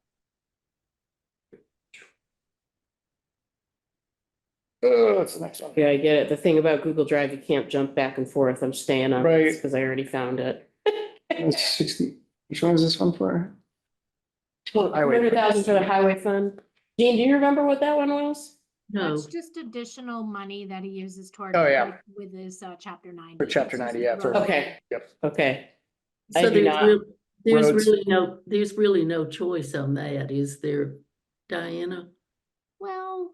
What's the next one?
Yeah, I get it. The thing about Google Drive, you can't jump back and forth. I'm staying on
Right.
this because I already found it.
60, which one is this one for? Highway.
200,000 for the highway fund. Jean, do you remember what that one was?
No,
That's just additional money that he uses toward.
Oh, yeah.
With his, chapter 90.
For chapter
It's just
90, yeah, for-
road.
Okay.
Yep.
Okay. I
so
do not.
Roads.
there's really no choice on that, is there, Diana?
Well,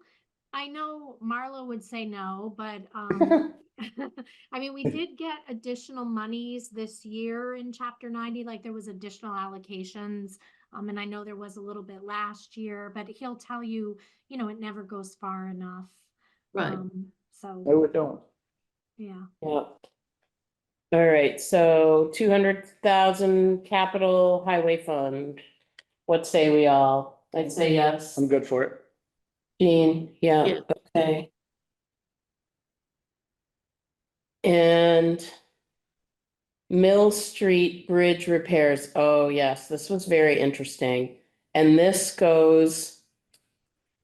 I know Marlo would say no, but, I mean, we did get additional monies this year in chapter 90, like there was additional allocations. And I know there was a little bit last year, but he'll tell you, it never goes far enough.
Right.
So,
No, it don't.
yeah.
Yeah. All right, so 200,000 capital highway fund. What say we all? I'd say yes.
I'm good for it.
Jean, yeah,
Yeah.
okay. And Mill Street Bridge repairs. Oh, yes, this was very interesting. And this goes.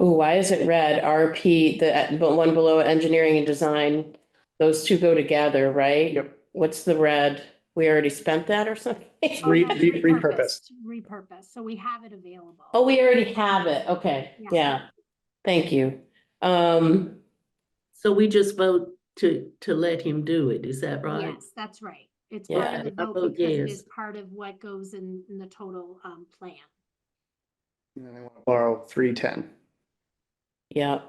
Oh, why is it red? RP, the one below engineering and design. Those two go together, right?
Yep.
What's the red? We already spent that or something?
Repurposed.
Repurposed, so we have it available.
Oh, we already have it. Okay,
Yeah.
yeah. Thank you.
So we just vote to let him do it, is that right?
Yes, that's right. It's
Yeah,
part of the
I
vote
vote
because it
yes.
is part of what goes in the total, plan.
And then I want to borrow 310.
yeah.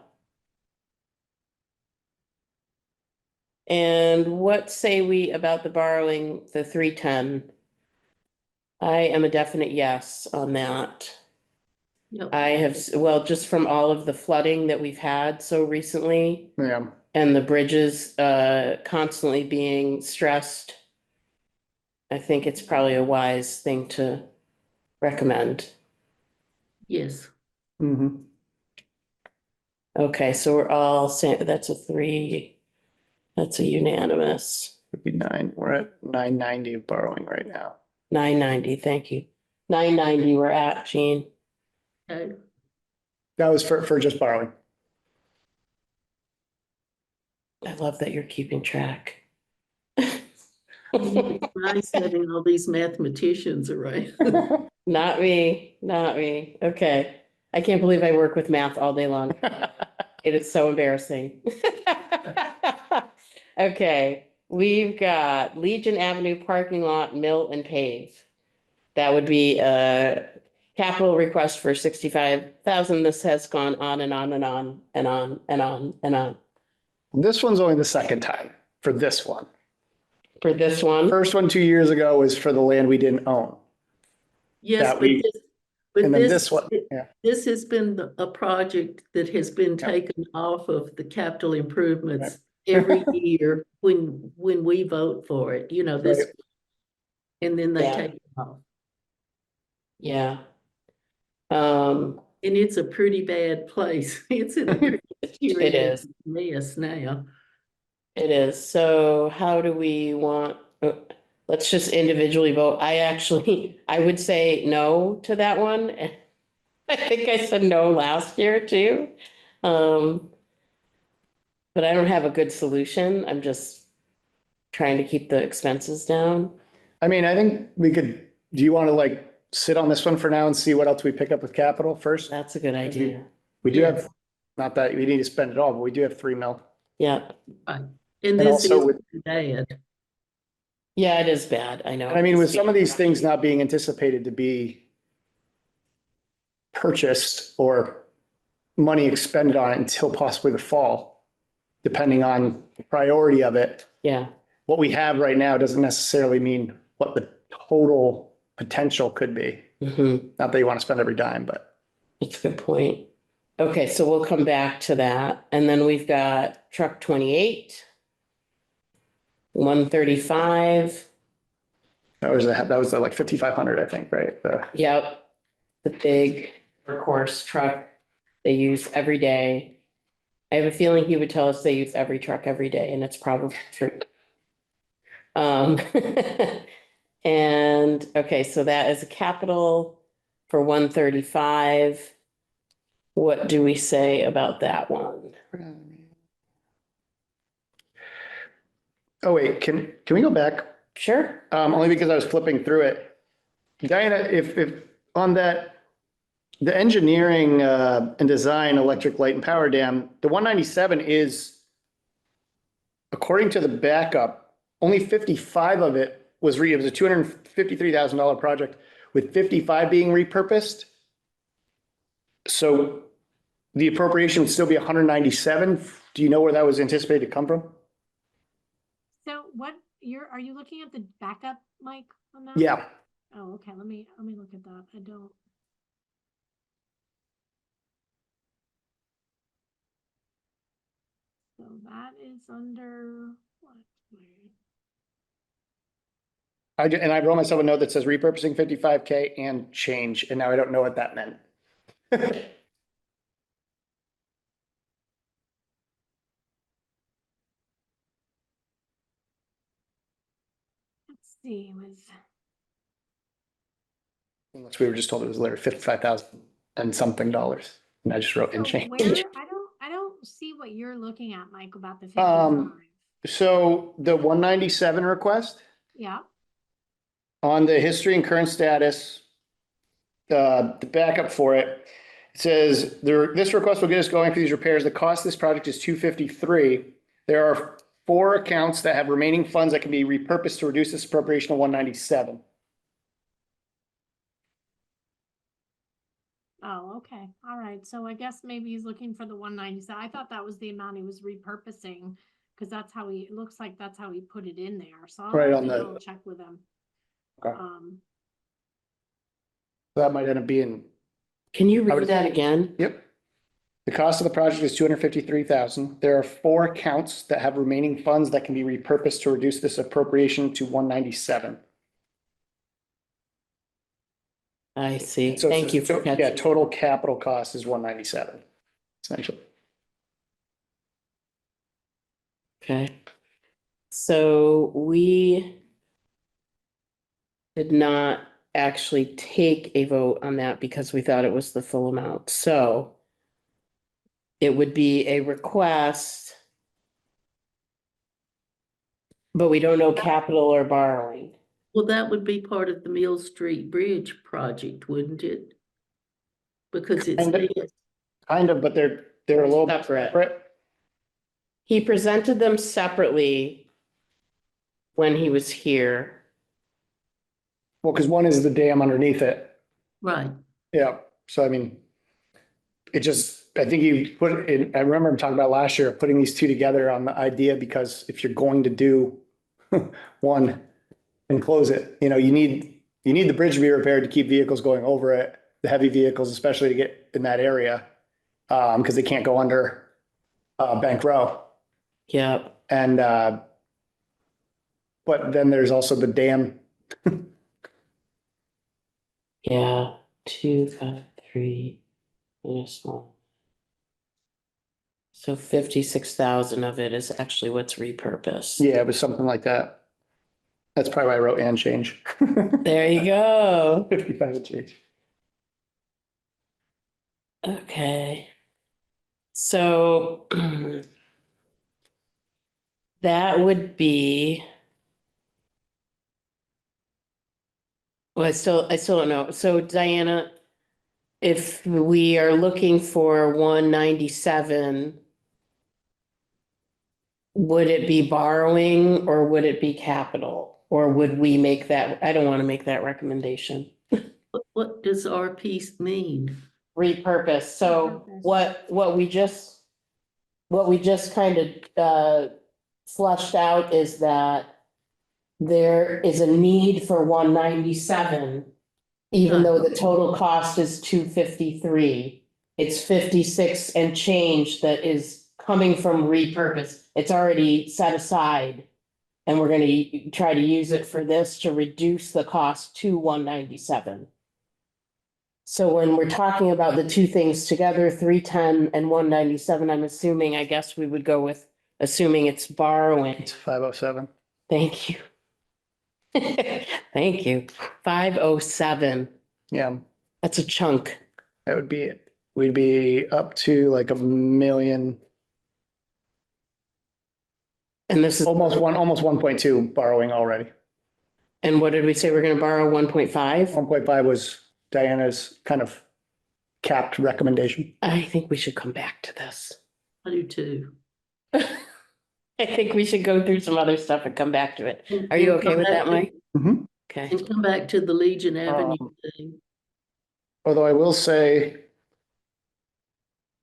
And what say we about the borrowing the 310? I am a definite yes on that.
Yep.
I have, well, just from all of the flooding that we've had so recently
Yeah.
and the bridges constantly being stressed. I think it's probably a wise thing to recommend.
Yes.
Mm-hmm.
Okay, so we're all saying that's a 3. That's a unanimous.
Would be 9. We're at 990 of borrowing right now.
990, thank you. 990 we're at, Jean.
Okay.
That was for just borrowing.
I love that you're keeping track.
Nice having all these mathematicians around.
Not me, not me. Okay. I can't believe I work with math all day long. It is so embarrassing. Okay, we've got Legion Avenue parking lot, mill and pave. That would be capital request for 65,000. This has gone on and on and on and on and on and on.
This one's only the second time for this one.
For this one,
First one 2 years ago was for the land we didn't own.
Yes,
that we-
but
And then
this,
this one, yeah.
this has been a project that has been taken off of the capital improvements every year when we vote for it, you know, this.
Right.
And then they
Yeah.
take it off.
yeah.
And it's a pretty bad place. It's in a pretty
It is.
mess now.
It is. So how do we want, let's just individually vote. I would say no to that one. I think I said no last year too. But I don't have a good solution. I'm just trying to keep the expenses down.
I mean, I think we could, do you want to like sit on this one for now and see what else we pick up with capital first?
That's a good idea.
We do
Yeah.
have, not that we need to spend it all, but we do have 3 mil.
Yeah.
And
And
this is
also with-
bad.
Yeah, it is bad. I know.
And I mean, with some of these things not being anticipated to be purchased or money expended on it until possibly the fall, depending on the priority of it,
Yeah,
what we have right now doesn't necessarily mean what the total potential could be. Not that you want to spend every dime, but
that's a good point. Okay, so we'll come back to that. And then we've got truck 28. 135.
that was like 5,500, I think, right?
Yep. The big workhorse truck they use every day. I have a feeling he would tell us they use every truck every day, and it's probably true. And okay, so that is a capital for 135. What do we say about that one?
Oh, wait, can we go back?
Sure.
Only because I was flipping through it. Diana, if on that, the engineering and design electric light and power dam, the 197 is, according to the backup, only 55 of it was it was a $253,000 project with 55 being repurposed. So the appropriation would still be 197. Do you know where that was anticipated to come from?
So what, are you looking at the backup, Mike, on that?
Yeah.
Oh, okay, let me look at that. I don't. So that is under what?
And I wrote myself a note that says repurposing 55K and change, and now I don't know what that meant.
Let's see, it was,
Unless we were just told it was literally 55,000 and something dollars, and I just wrote in
so
change.
where, I don't see what you're looking at, Mike, about the 55.
So the 197 request
Yeah,
on the history and current status, the backup for it, it says this request will get us going for these repairs. The cost of this project is 253. There are 4 accounts that have remaining funds that can be repurposed to reduce this appropriation to 197.
oh, okay, all right, so I guess maybe he's looking for the 197. I thought that was the amount he was repurposing, because that's how it looks like that's how he put it in there, so I'll
Right
have
on
to
the-
double check with him.
Okay. That might end up being,
Can you
I would-
read that again?
yep. The cost of the project is 253,000. There are 4 accounts that have remaining funds that can be repurposed to reduce this appropriation to 197.
I see.
So
Thank you for
yeah,
catching.
total capital cost is 197, essentially.
Okay. So we did not actually take a vote on that because we thought it was the full amount. So it would be a request, but we don't know capital or borrowing.
Well, that would be part of the Mill Street Bridge project, wouldn't it? Because it's,
Kind of, but they're a little bit
Separate.
separate.
He presented them separately when he was here.
Well, because one is the dam underneath it.
right,
Yeah, so I mean, it just, I think you put it in, I remember him talking about last year, putting these two together on the idea, because if you're going to do one and close it, you need the bridge to be repaired to keep vehicles going over it, the heavy vehicles, especially to get in that area, because they can't go under Bank Row.
Yeah,
And, but then there's also the dam.
yeah, 253, and a small. So 56,000 of it is actually what's repurposed.
Yeah, it was something like that. That's probably why I wrote and change.
There you go.
55 and change.
Okay. So that would be. Well, I still don't know. So Diana, if we are looking for 197, would it be borrowing or would it be capital? Or would we make that? I don't want to make that recommendation.
What does RP mean?
Repurpose. So
Repurpose.
what we just kind of flushed out is that there is a need for 197, even though the total cost is 253. It's 56 and change that is coming from repurpose. It's already set aside. And we're gonna try to use it for this to reduce the cost to 197. So when we're talking about the two things together, 310 and 197, I'm assuming, I guess we would go with assuming it's borrowing.
It's 507.
Thank you. Thank you. 507.
Yeah,
That's a chunk.
that would be it. We'd be up to like $1 million,
And this is,
almost 1.2 borrowing already.
and what did we say? We're gonna borrow 1.5?
1.5 was Diana's kind of capped recommendation.
I think we should come back to this.
I do too.
I think we should go through some other stuff and come back to it. Are you okay with that, Mike?
Mhm.
Okay.
And come back to the Legion Avenue thing.
Although I will say,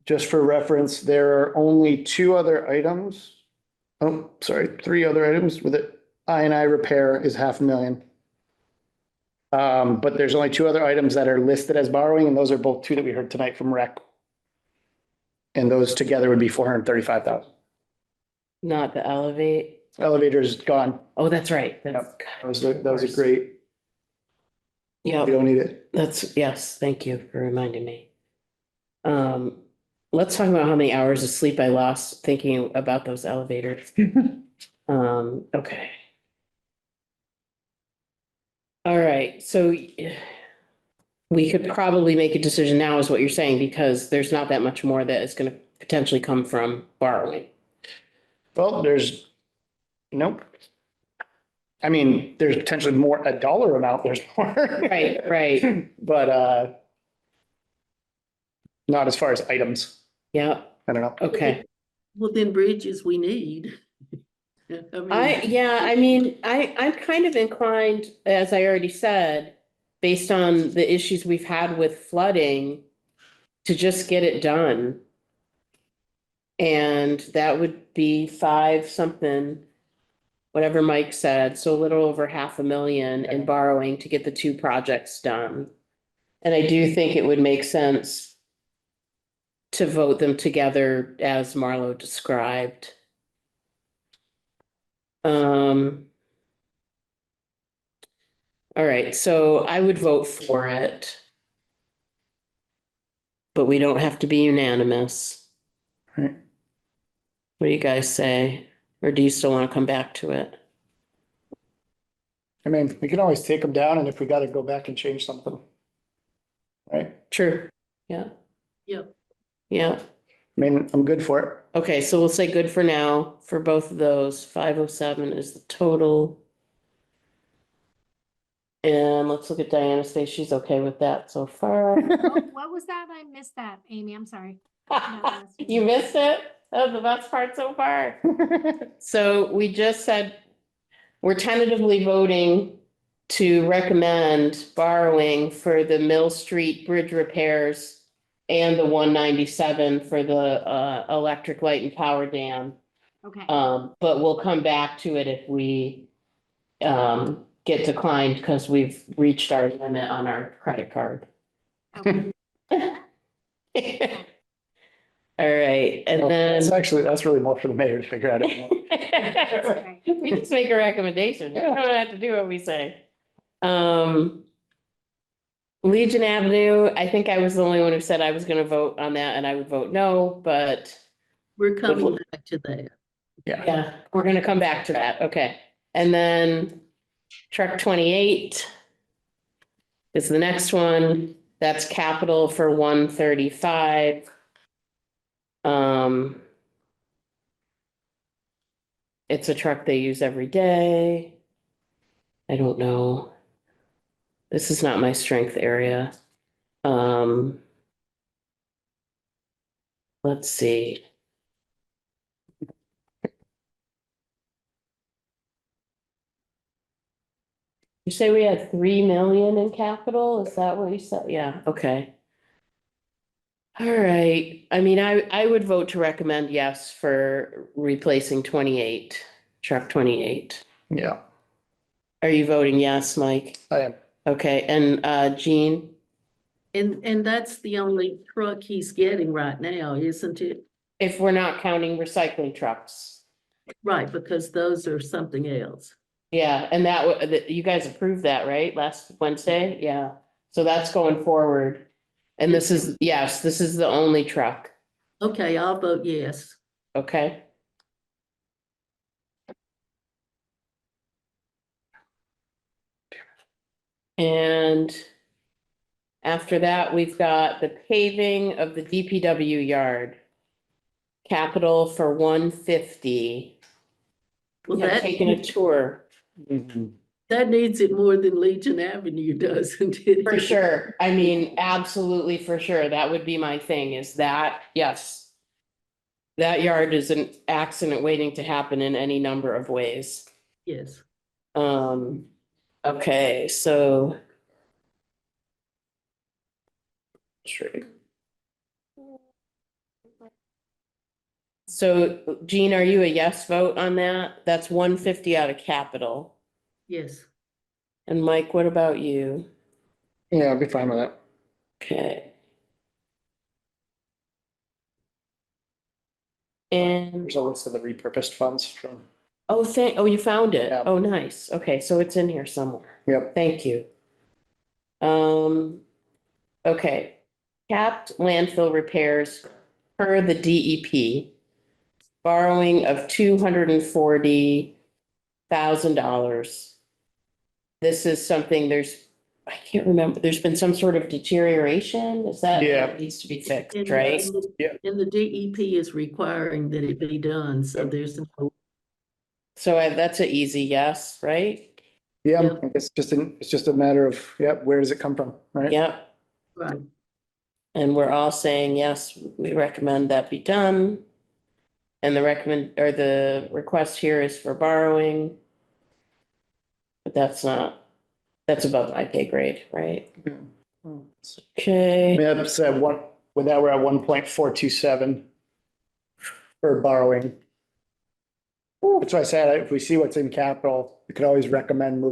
just for reference, there are only two other items. Oh, sorry, three other items with it. I repair is $500,000. But there's only two other items that are listed as borrowing, and those are both two that we heard tonight from rec. And those together would be 435,000.
Not the elevate.
Elevator's gone.
Oh, that's right. That's,
Yep. That was a great, we
yeah,
don't need it.
that's, yes, thank you for reminding me. Let's talk about how many hours of sleep I lost thinking about those elevators. Okay. All right, so we could probably make a decision now is what you're saying, because there's not that much more that is gonna potentially come from borrowing.
Well, nope. I mean, there's potentially more, a dollar amount, there's more.
Right, right.
But, not as far as items.
Yeah,
I don't know.
okay.
Well, then bridges we need.
I mean, I'm kind of inclined, as I already said, based on the issues we've had with flooding, to just get it done. And that would be 5 something, whatever Mike said, so a little over $500,000 in borrowing to get the two projects done. And I do think it would make sense to vote them together as Marlo described. All right, so I would vote for it. But we don't have to be unanimous.
Right.
What do you guys say? Or do you still want to come back to it?
I mean, we can always take them down, and if we gotta go back and change something. Right?
True. Yeah,
Yep.
yeah.
I mean, I'm good for it.
Okay, so we'll say good for now for both of those. 507 is the total. And let's look at Diana's face. She's okay with that so far.
What was that? I missed that, Amy. I'm sorry.
You missed it? That was the best part so far. So we just said we're tentatively voting to recommend borrowing for the Mill Street Bridge repairs and the 197 for the electric light and power dam.
Okay,
But we'll come back to it if we get declined because we've reached our limit on our credit card.
okay.
All right, and then.
That's really more for the mayor to figure out.
Okay.
We just make a recommendation. You don't have to do what we say. Legion Avenue, I think I was the only one who said I was gonna vote on that and I would vote no, but
We're coming back to that.
yeah, we're gonna come back to that. Okay. And then truck 28 is the next one. That's capital for 135. It's a truck they use every day. I don't know. This is not my strength area. Let's see. You say we had 3 million in capital? Is that what you said? Yeah, okay. All right, I mean, I would vote to recommend yes for replacing 28, truck 28.
Yeah,
Are you voting yes, Mike?
I am.
Okay, and Jean?
And that's the only truck he's getting right now, isn't it?
If we're not counting recycling trucks.
Right, because those are something else.
Yeah, and you guys approved that, right? Last Wednesday? Yeah. So that's going forward. And this is, yes, this is the only truck,
Okay, I'll vote yes.
okay? And after that, we've got the paving of the DPW yard. Capital for 150.
Well,
I've taken a tour.
that needs it more than Legion Avenue, doesn't it?
For sure. I mean, absolutely for sure. That would be my thing is that, yes. That yard is an accident waiting to happen in any number of ways.
Yes.
Okay, so. True. So Jean, are you a yes vote on that? That's 150 out of capital.
Yes.
And Mike, what about you?
Yeah, I'll be fine with that.
Okay. And,
There's a list of the repurposed funds from,
oh, you found it?
Yeah.
Oh, nice. Okay, so it's in here somewhere.
yep,
Thank you. Okay. Capped landfill repairs per the DEP. Borrowing of $240,000. This is something I can't remember, there's been some sort of deterioration, is that?
Yeah.
It needs to be fixed,
And-
right?
and the-
Yeah.
And the DEP is requiring that it be done, so there's no,
So that's an easy yes, right?
yeah,
Yeah.
I guess it's just a matter of, yep, where does it come from, right?
Yep.
right.
And we're all saying, yes, we recommend that be done. And the request here is for borrowing. But that's above my pay grade, right?
I
Okay,
mean, that's with that, we're at 1.427 for borrowing. That's why I said, if we see what's in capital, we could always recommend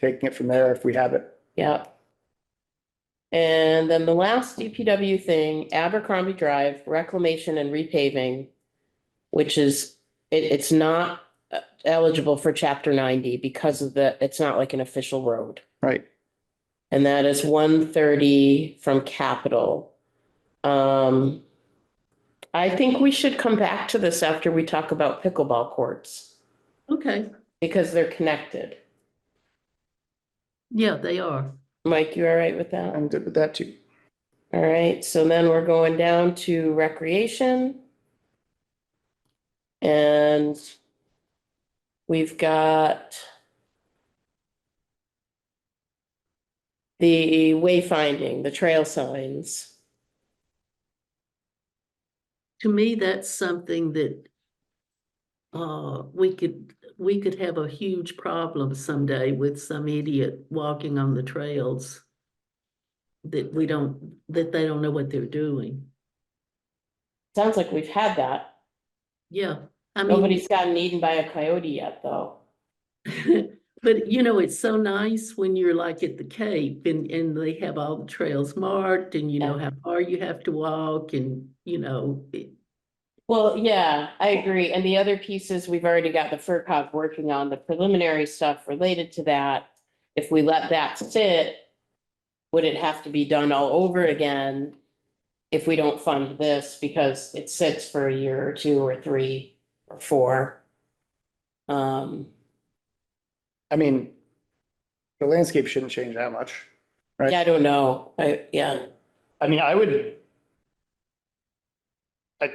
taking it from there if we have it.
yeah. And then the last DPW thing, Abercrombie Drive, reclamation and repaving. Which is, it's not eligible for chapter 90 because it's not like an official road.
Right.
And that is 130 from capital. I think we should come back to this after we talk about pickleball courts,
Okay,
because they're connected.
yeah, they are.
Mike, you all right with that?
I'm good with that too.
All right, so then we're going down to recreation. And we've got the wayfinding, the trail signs.
To me, that's something that we could we could have a huge problem someday with some idiot walking on the trails that they don't know what they're doing.
Sounds like we've had that.
Yeah, I mean,
Nobody's gotten eaten by a coyote yet, though.
but you know, it's so nice when you're like at the Cape and they have all the trails marked and you know how far you have to walk and, you know,
Well, yeah, I agree. And the other pieces, we've already got the FERCog working on the preliminary stuff related to that. If we let that sit, would it have to be done all over again if we don't fund this because it sits for a year or 2 or 3 or 4?
I mean, the landscape shouldn't change that much. Right.
Yeah, I don't know. Yeah,
I mean, I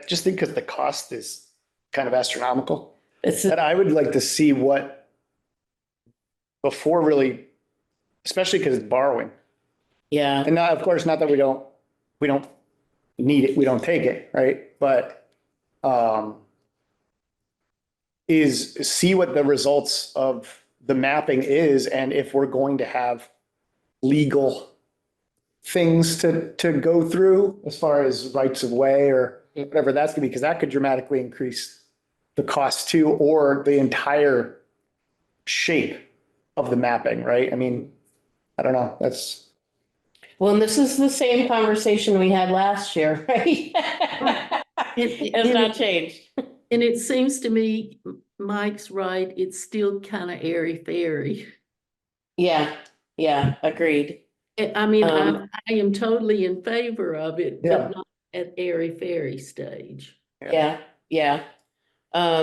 just think because the cost is kind of astronomical,
it's,
that I would like to see what before really, especially because it's borrowing.
yeah,
And not, of course, not that we don't need it, we don't take it, right? But is see what the results of the mapping is and if we're going to have legal things to go through as far as rights of way or whatever that's gonna be, because that could dramatically increase the cost too, or the entire shape of the mapping, right? I mean, I don't know, that's.
well, and this is the same conversation we had last year, right? It's not changed.
and it seems to me, Mike's right, it's still kind of airy-fairy.
Yeah, yeah, agreed.
I mean,
Um,
I am totally in favor of it,
Yeah.
but not at airy-fairy stage.
Yeah, yeah.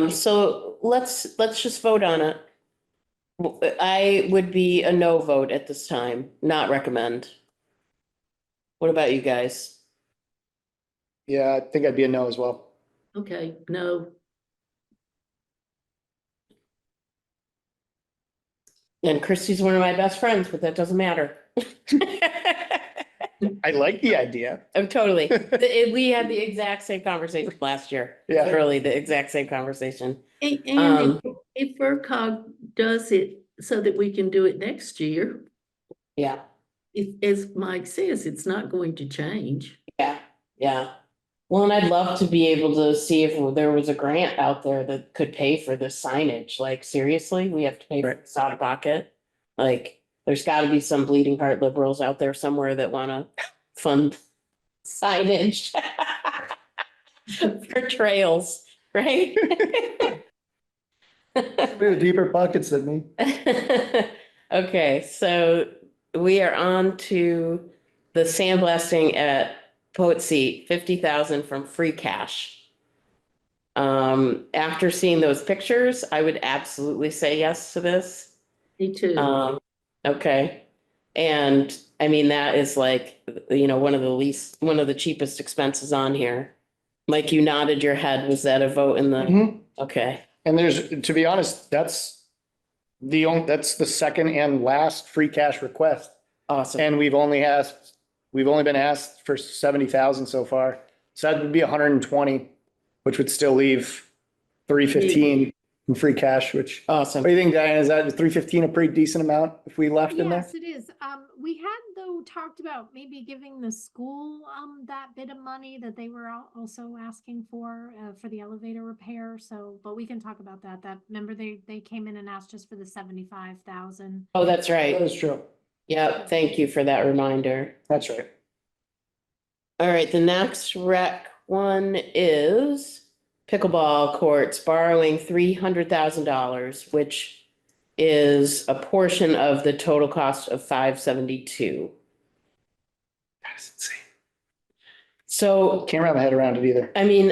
So let's just vote on it. I would be a no vote at this time, not recommend. What about you guys?
Yeah, I think I'd be a no as well.
Okay, no,
And Christy's one of my best friends, but that doesn't matter.
I like the idea.
I'm totally, we had the exact same conversation last year.
Yeah.
Literally the exact same conversation.
and if FERCog does it so that we can do it next year,
Yeah,
as Mike says, it's not going to change.
yeah, yeah. Well, and I'd love to be able to see if there was a grant out there that could pay for this signage. Like, seriously, we have to pay for
Right.
this out of pocket? Like, there's gotta be some bleeding heart liberals out there somewhere that wanna fund signage for trails, right?
We have deeper pockets than me.
Okay, so we are on to the sandblasting at Poet Seat, 50,000 from free cash. After seeing those pictures, I would absolutely say yes to this.
Me too.
Okay. And I mean, that is like, one of the cheapest expenses on here. Mike, you nodded your head. Was that a vote in the,
Mhm.
okay,
And there's, to be honest, that's the second and last free cash request.
awesome.
And we've only been asked for 70,000 so far. So that would be 120, which would still leave 315 in free cash, which,
Awesome.
what do you think, Diane? Is that 315 a pretty decent amount if we left in there?
Yes, it is. We had though talked about maybe giving the school, that bit of money that they were also asking for the elevator repair. So, but we can talk about that. Remember they came in and asked just for the 75,000.
Oh, that's right.
That is true.
Yep, thank you for that reminder.
That's right.
All right, the next rec one is pickleball courts borrowing $300,000, which is a portion of the total cost of 572.
That's insane.
So,
Can't wrap my head around it either.
I mean,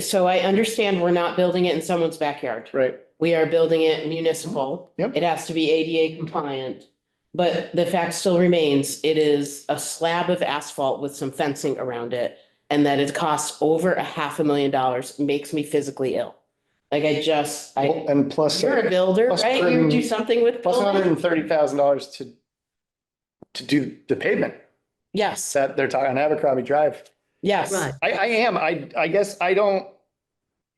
so I understand we're not building it in someone's backyard.
Right.
We are building it municipal.
Yep.
It has to be ADA compliant. But the fact still remains, it is a slab of asphalt with some fencing around it. And that it costs over $500,000 makes me physically ill. Like
And plus.
you're a builder,
plus
right? You do something with
Plus
building?
$130,000 to do the pavement
Yes,
that they're talking on Abercrombie Drive.
yes.
Right.
I guess I don't,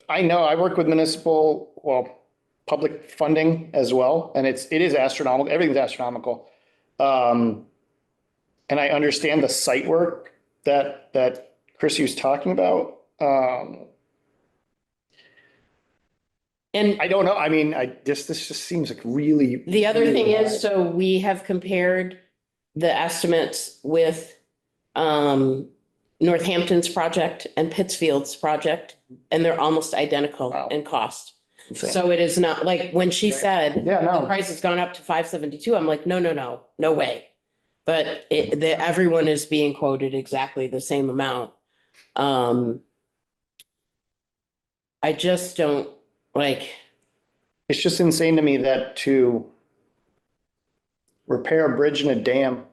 I know, I work with municipal, well, public funding as well, and it is astronomical, everything's astronomical. And I understand the site work that Chrissy was talking about.
And
I don't know, I mean, this just seems like really.
the other thing
really
is, so we have compared the estimates with Northampton's project and Pittsfield's project, and they're almost identical
Wow.
in cost.
insane.
So it is not like when she said
Yeah,
the
no,
price has gone up to 572, I'm like, no way. But everyone is being quoted exactly the same amount. I just don't like,
it's just insane to me that to repair a bridge and a dam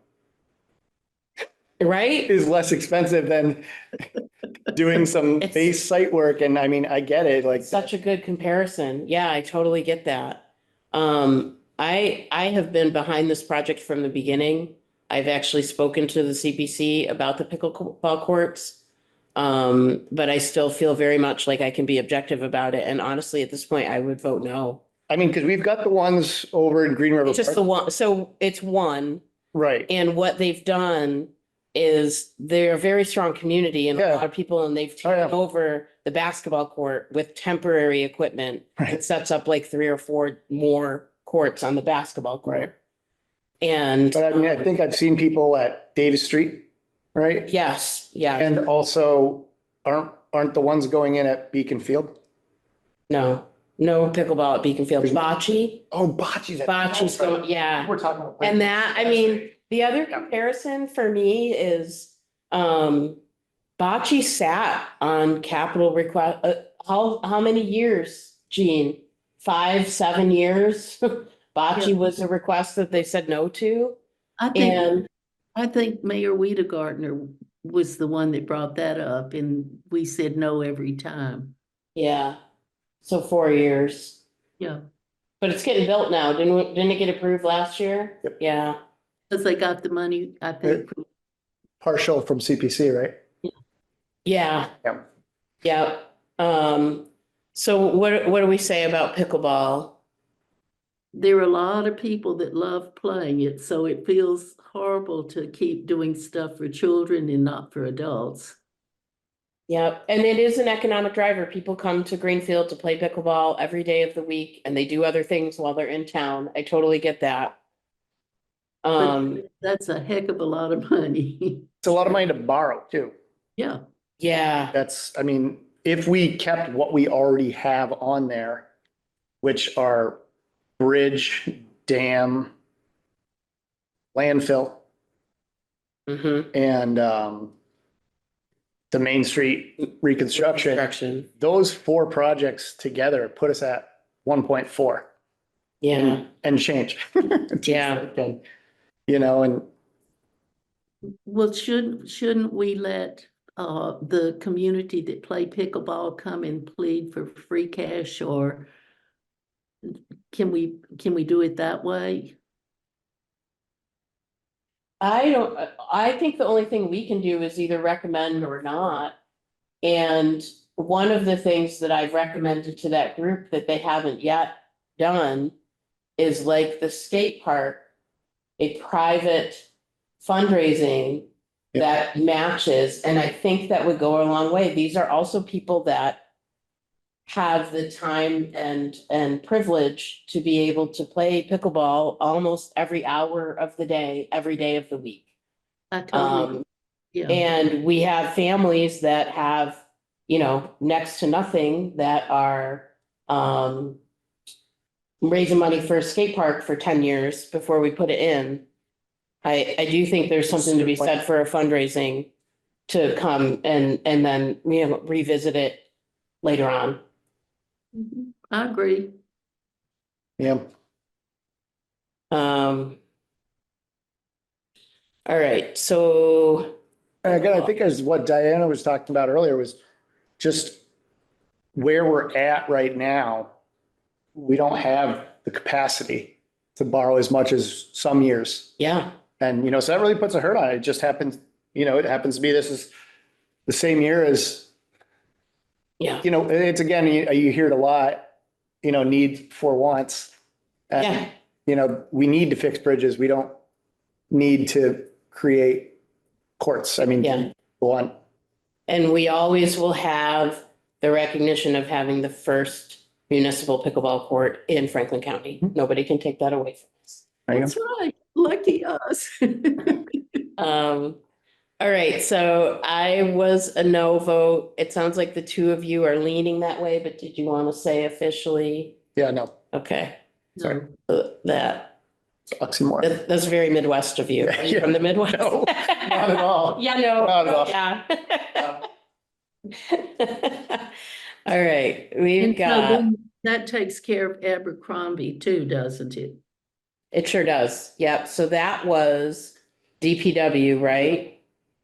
right?
is less expensive than doing some
It's-
base site work. And I mean, I get it, like.
Such a good comparison. Yeah, I totally get that. I have been behind this project from the beginning. I've actually spoken to the CPC about the pickleball courts. But I still feel very much like I can be objective about it. And honestly, at this point, I would vote no.
I mean, because we've got the ones over in Green River
It's just
Park.
the one, so it's one.
Right,
And what they've done is they're a very strong community and a
Yeah.
lot of people, and they've
Oh, yeah.
taken over the basketball court with temporary equipment.
Right.
It sets up like 3 or 4 more courts on the basketball
Right.
court. And
but I mean, I think I've seen people at Davis Street, right?
yes, yeah,
And also, aren't the ones going in at Beacon Field?
no pickleball at Beacon Field. Bocce,
Oh, Bocce's.
Bocce's going, yeah.
We're talking about.
And that, I mean, the other
Yeah.
comparison for me is, Bocce sat on capital request, how many years, Gene? 5, 7 years? Bocce
Yeah.
was a request that they said no to,
I think,
and
I think Mayor Weidergartner was the one that brought that up and we said no every time.
yeah. So 4 years,
Yeah,
but it's getting built now. Didn't it get approved last year?
Yep.
Yeah,
because they got the money, I think.
Partial from CPC, right?
yeah.
Yeah.
Yeah. So what do we say about pickleball?
There are a lot of people that love playing it, so it feels horrible to keep doing stuff for children and not for adults.
Yep, and it is an economic driver. People come to Greenfield to play pickleball every day of the week, and they do other things while they're in town. I totally get that.
But that's a heck of a lot of money.
It's a lot of money to borrow too.
Yeah,
Yeah,
That's, I mean, if we kept what we already have on there, which are bridge, dam, landfill,
mm-hmm.
and the Main Street reconstruction,
Construction,
those 4 projects together put us at 1.4
yeah,
and change.
Yeah.
And, you know, and
well, shouldn't we let the community that play pickleball come and plead for free cash, or can we do it that way?
I think the only thing we can do is either recommend or not. And one of the things that I've recommended to that group that they haven't yet done is like the skate park, a private fundraising
Yeah.
that matches, and I think that would go a long way. These are also people that have the time and privilege to be able to play pickleball almost every hour of the day, every day of the week.
I totally, yeah,
And we have families that have, next to nothing that are raising money for a skate park for 10 years before we put it in. I do think there's something to be said for a fundraising to come and then, revisit it later on.
Mhm. I agree.
yeah,
All right, so,
and again, I think as what Diana was talking about earlier was just where we're at right now. We don't have the capacity to borrow as much as some years.
yeah,
And, so that really puts a hurt on it. It just happens, it happens to be this is the same year as
Yeah,
you know, it's again, you hear it a lot, you know, needs for wants. And,
yeah,
you know, we need to fix bridges. We don't need to create courts. I mean,
yeah.
one,
And we always will have the recognition of having the first municipal pickleball court in Franklin County. Nobody can take that away from us.
there you go.
That's right. Lucky us.
All right, so I was a no vote. It sounds like the two of you are leaning that way, but did you want to say officially?
Yeah, no,
Okay,
sorry,
that,
it's oxymoron.
that's very Midwest of you. Are you from the Midwest?
No, not at all.
Yeah, no.
Not at all.
Yeah. All right,
And
we've
so
got,
then that takes care of Abercrombie too, doesn't it?
it sure does. Yep, so that was DPW, right?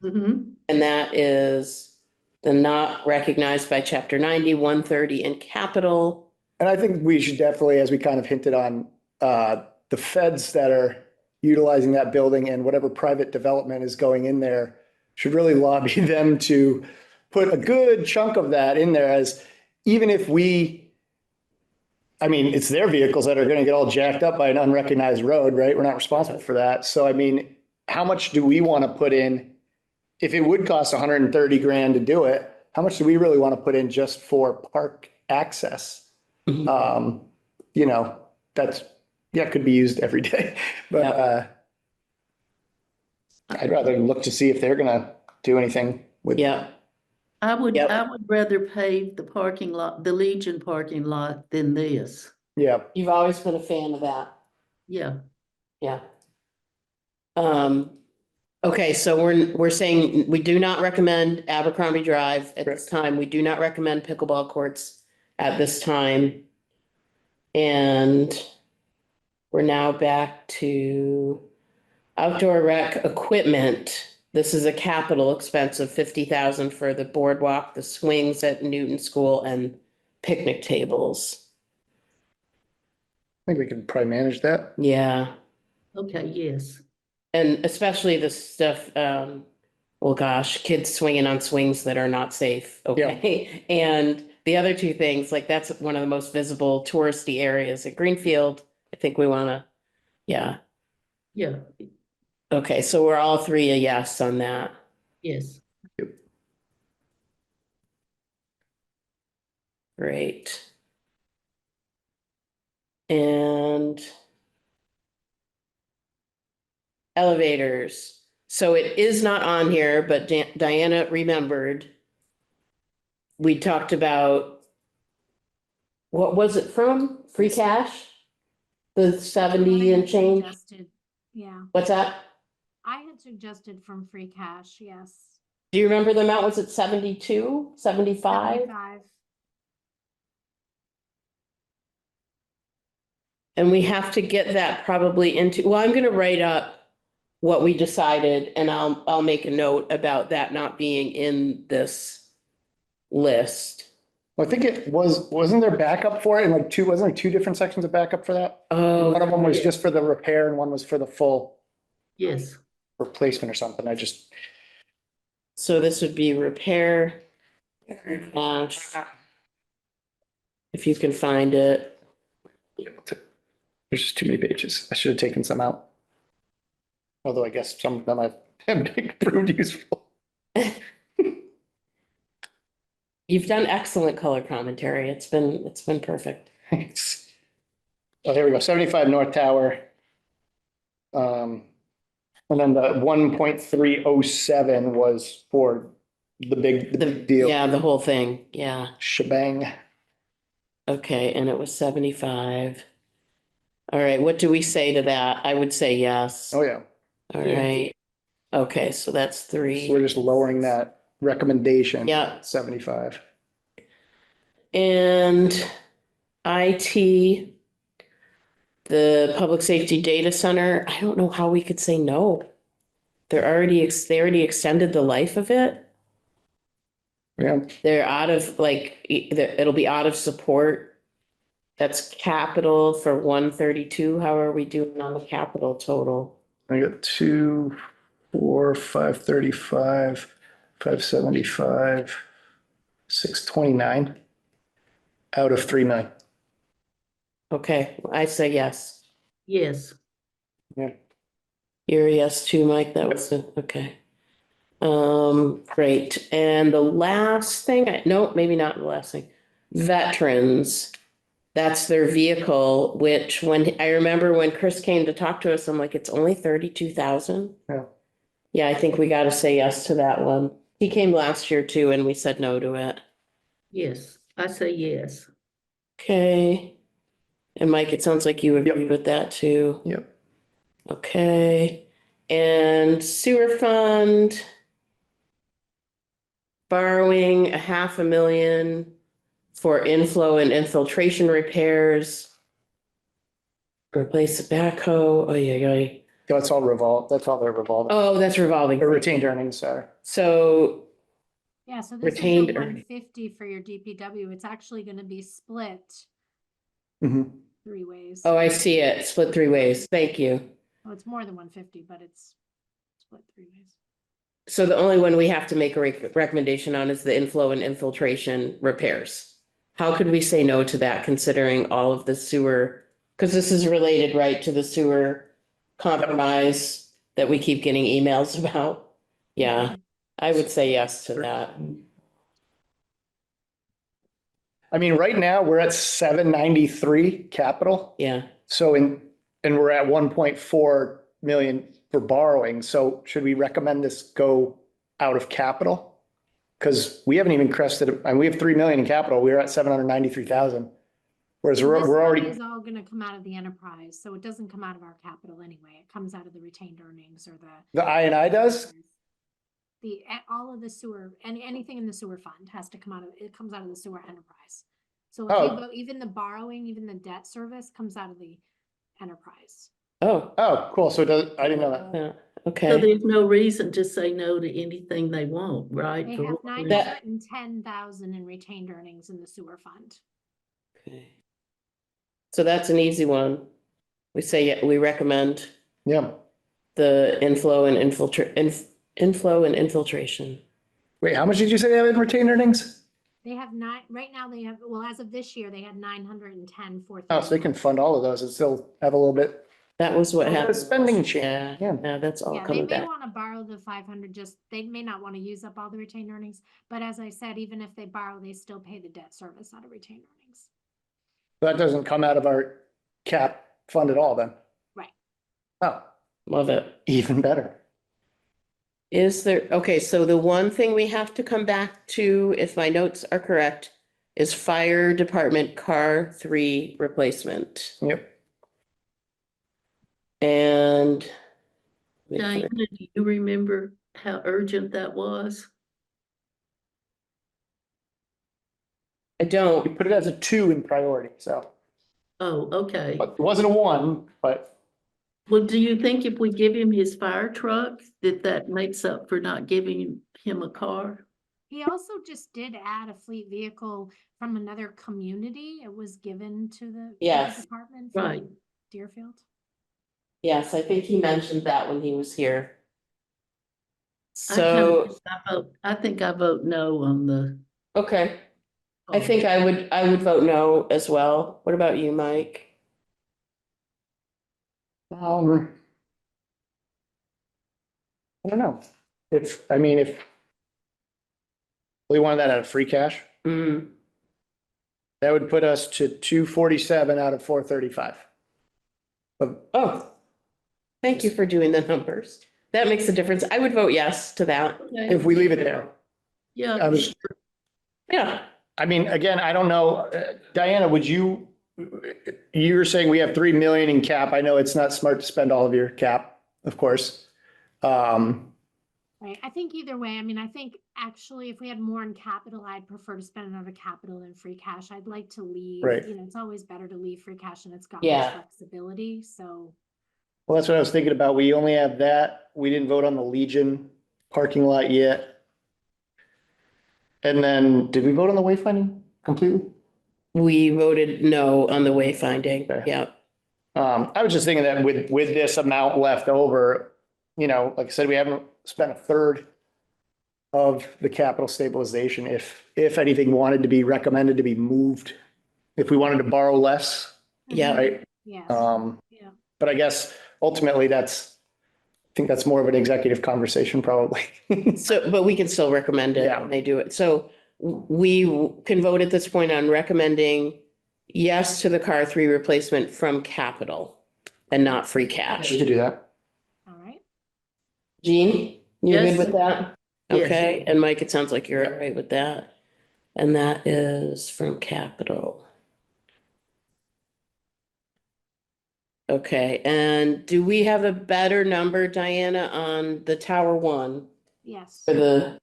Mm-hmm.
And that is the not recognized by chapter 90, 130 and capital.
And I think we should definitely, as we kind of hinted on, the feds that are utilizing that building and whatever private development is going in there should really lobby them to put a good chunk of that in there as even if I mean, it's their vehicles that are going to get all jacked up by an unrecognized road, right? We're not responsible for that. So, I mean, how much do we want to put in? If it would cost 130 grand to do it, how much do we really want to put in just for park access?
Mhm.
You know, it could be used every day, but, I'd rather look to see if they're gonna do anything with.
Yeah,
I would
Yep.
rather pave the parking lot, the Legion parking lot than this.
Yeah,
you've always been a fan of that.
Yeah.
Yeah. Okay, so we're saying we do not recommend Abercrombie Drive at this time. We do not recommend pickleball courts at this time. And we're now back to outdoor rec equipment. This is a capital expense of 50,000 for the boardwalk, the swings at Newton School and picnic tables.
I think we can probably manage that.
Yeah.
Okay, yes.
And especially the stuff, well, gosh, kids swinging on swings that are not safe, okay? And the other two things, like that's one of the most visible touristy areas at Greenfield. I think we wanna, yeah.
Yeah,
Okay, so we're all three a yes on that.
yes.
Great. And elevators. So it is not on here, but Diana remembered. We talked about, what was it from? Free cash? The 70 and change?
Yeah,
What's that?
I had suggested from free cash, yes.
Do you remember the amount? Was it 72, 75?
75.
And we have to get that probably into, well, I'm gonna write up what we decided and I'll make a note about that not being in this list.
Well, I think wasn't there backup for it? And like wasn't there two different sections of backup for that?
Oh.
One of them was just for the repair and one was for the full
Yes.
replacement or something.
So this would be repair. Cash. If you can find it.
There's just too many pages. I should have taken some out. Although I guess some of them have proved useful.
You've done excellent color commentary. It's been perfect.
Thanks. Oh, here we go. 75 North Tower. And then the 1.307 was for the big deal.
Yeah, the whole thing. Yeah.
Shebang.
Okay, and it was 75. All right, what do we say to that? I would say yes.
Oh, yeah.
All right. Okay, so that's
So we're
3.
just lowering that recommendation.
Yeah.
75.
And IT, the Public Safety Data Center, I don't know how we could say no. They already extended the life of it.
Yeah.
They're out of it'll be out of support. That's capital for 132. How are we doing on the capital total?
I got 2, 4, 535, 575. 629 out of 3 million.
Okay, I say yes.
Yes,
You're a yes too, Mike, that was, okay. Great, and the last thing, no, maybe not the last thing. Veterans, that's their vehicle, which when, I remember when Chris came to talk to us, I'm like, it's only 32,000?
Yeah.
Yeah, I think we gotta say yes to that one. He came last year too, and we said no to it.
yes, I say yes.
Okay. And Mike, it sounds like you agree with that too.
Yep.
Okay, and sewer fund. Borrowing $500,000 for inflow and infiltration repairs. Replace the backhoe, oh yeah.
That's all that's all they're revolving.
Oh, that's revolving.
The retained earnings are.
So,
Yeah, so this is
Retained
the
earning.
150 for your DPW. It's actually gonna be split
Mhm.
3 ways.
oh, I see it, split 3 ways, thank you.
Well, it's more than 150, but it's split 3 ways.
So the only one we have to make a recommendation on is the inflow and infiltration repairs. How could we say no to that considering all of the sewer, because this is related, right, to the sewer compromise that we keep getting emails about? Yeah, I would say yes to that.
I mean, right now, we're at 793 capital.
Yeah,
So and we're at 1.4 million for borrowing. So should we recommend this go out of capital? Because we haven't even crested, and we have 3 million in capital. We're at 793,000. Whereas
So this
we're
money
already,
is all gonna come out of the enterprise, so it doesn't come out of our capital anyway. It comes out of the retained earnings or
the I does?
all of the sewer, anything in the sewer fund has to come out of, it comes out of the sewer enterprise. So if
Oh.
you go, even the borrowing, even the debt service comes out of the enterprise.
oh,
Oh, cool. So it does, I didn't know that.
yeah,
So
okay,
there's no reason to say no to anything they want, right?
They
For
have
what
nine
reason?
hundred and ten thousand in retained earnings in the sewer fund.
okay. So that's an easy one. We say, yeah, we recommend
Yeah.
the inflow and inflow and infiltration.
Wait, how much did you say they have in retained earnings?
They have right now they have, well, as of this year, they had 910 for.
Oh, so they can fund all of those and still have a little bit.
That was what
A
happened.
spending
Yeah,
change. Yeah.
yeah, that's all
Yeah, they
coming
may
back.
want to borrow the 500, just, they may not want to use up all the retained earnings. But as I said, even if they borrow, they still pay the debt service out of retained earnings.
That doesn't come out of our cap fund at all then?
Right.
Oh,
Love it.
even better.
Is there, okay, so the one thing we have to come back to, if my notes are correct, is fire department car 3 replacement.
Yep.
And
Diana, do you remember how urgent that was?
I
We
don't,
put it as a 2 in priority, so.
Oh, okay.
But it wasn't a 1, but
Well, do you think if we give him his fire truck, that makes up for not giving him a car?
He also just did add a fleet vehicle from another community. It was given to the fire
Yes.
department from
Right.
Deerfield.
yes, I think he mentioned that when he was here.
I kinda
So,
guess I think I vote no on the.
okay, I think I would vote no as well. What about you, Mike?
I don't know. If we wanted that out of free cash,
Mm,
that would put us to 247 out of 435. But
oh, thank you for doing the numbers. That makes a difference. I would vote yes to that.
Okay.
if we leave it there,
Yeah,
Yeah,
I mean, again, I don't know, Diana, you're saying we have 3 million in cap. I know it's not smart to spend all of your cap, of course.
Right, I think either way, I mean, I think actually if we had more in capital, I'd prefer to spend it out of capital than free cash. I'd like to leave,
Right.
you know, it's always better to leave free cash and it's got
Yeah.
more flexibility, so.
Well, that's what I was thinking about. We only have that. We didn't vote on the Legion parking lot yet. And then, did we vote on the wayfinding completely?
we voted no on the wayfinding.
Okay.
Yeah,
I was just thinking that with this amount left over, you know, like I said, we haven't spent a third of the capital stabilization, if anything wanted to be recommended to be moved, if we wanted to borrow less,
Yeah.
right?
Yes, yeah.
But I guess ultimately I think that's more of an executive conversation probably.
So, but we can still recommend it
Yeah.
when they do it. So we can vote at this point on recommending yes to the car 3 replacement from capital and not free cash.
We could do that.
All right.
Jean, you good
Yes.
with that?
Yes.
Okay, and Mike, it sounds like you're all right with that. And that is from capital. Okay, and do we have a better number, Diana, on the Tower One
Yes.
for the,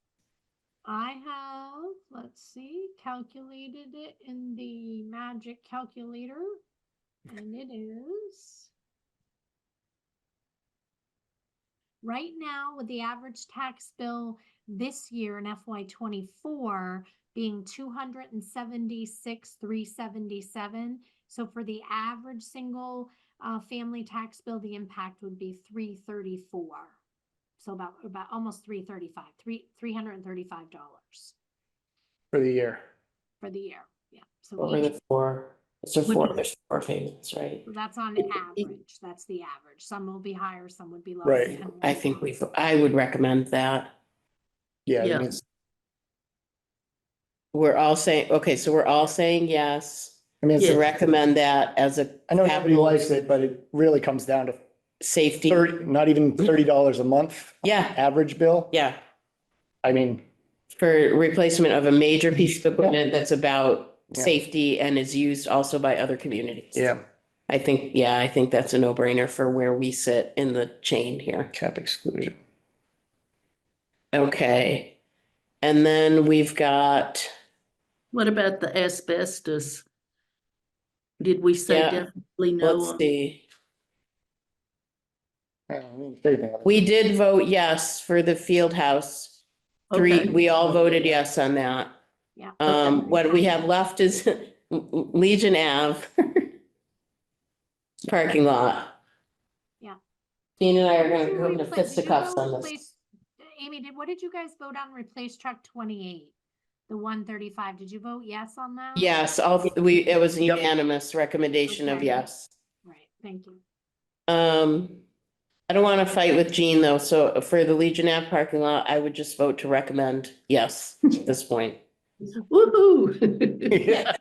I have, let's see, calculated it in the magic calculator. And it is. Right now, with the average tax bill this year in FY '24 being 276,377. So for the average single family tax bill, the impact would be 334. So about almost 335, $335
For the year.
for the year. Yeah. So
over
each,
the 4? Is there 4? There's 4 payments, right?
that's on average. That's the average. Some will be higher, some would be lower.
Right.
depending
I
on-
think I would recommend that.
Yeah.
Yeah.
I mean, it's-
We're all saying, okay, so we're all saying yes
I mean,
to
it's,
Yeah.
recommend that as a
I know nobody
capital
likes it, but it really comes down to
safety.
30, not even $30 a month
Yeah,
average bill.
yeah,
I mean,
for replacement of a major piece of equipment that's about
Yeah.
safety and is used also by other communities.
yeah,
I think that's a no-brainer for where we sit in the chain here.
cap exclusion.
Okay. And then we've got,
What about the asbestos? Did we say
Yeah.
definitely no?
let's
on-
see,
I mean, anything.
we did vote yes for the field house.
Okay.
We all voted yes on that.
Yeah.
What we have left is Legion Ave. Parking lot.
Yeah.
Dean and I are gonna
Did you
go into
repla- did you
fisticuffs
vote
on this.
replace- Amy, what did you guys vote on replace truck 28? The 135, did you vote yes on that?
Yes, it was a unanimous recommendation of
Okay.
yes.
Right, thank you.
I don't want to fight with Jean though, so for the Legion Ave parking lot, I would just vote to recommend yes at this point.
Woo-hoo.
Yeah,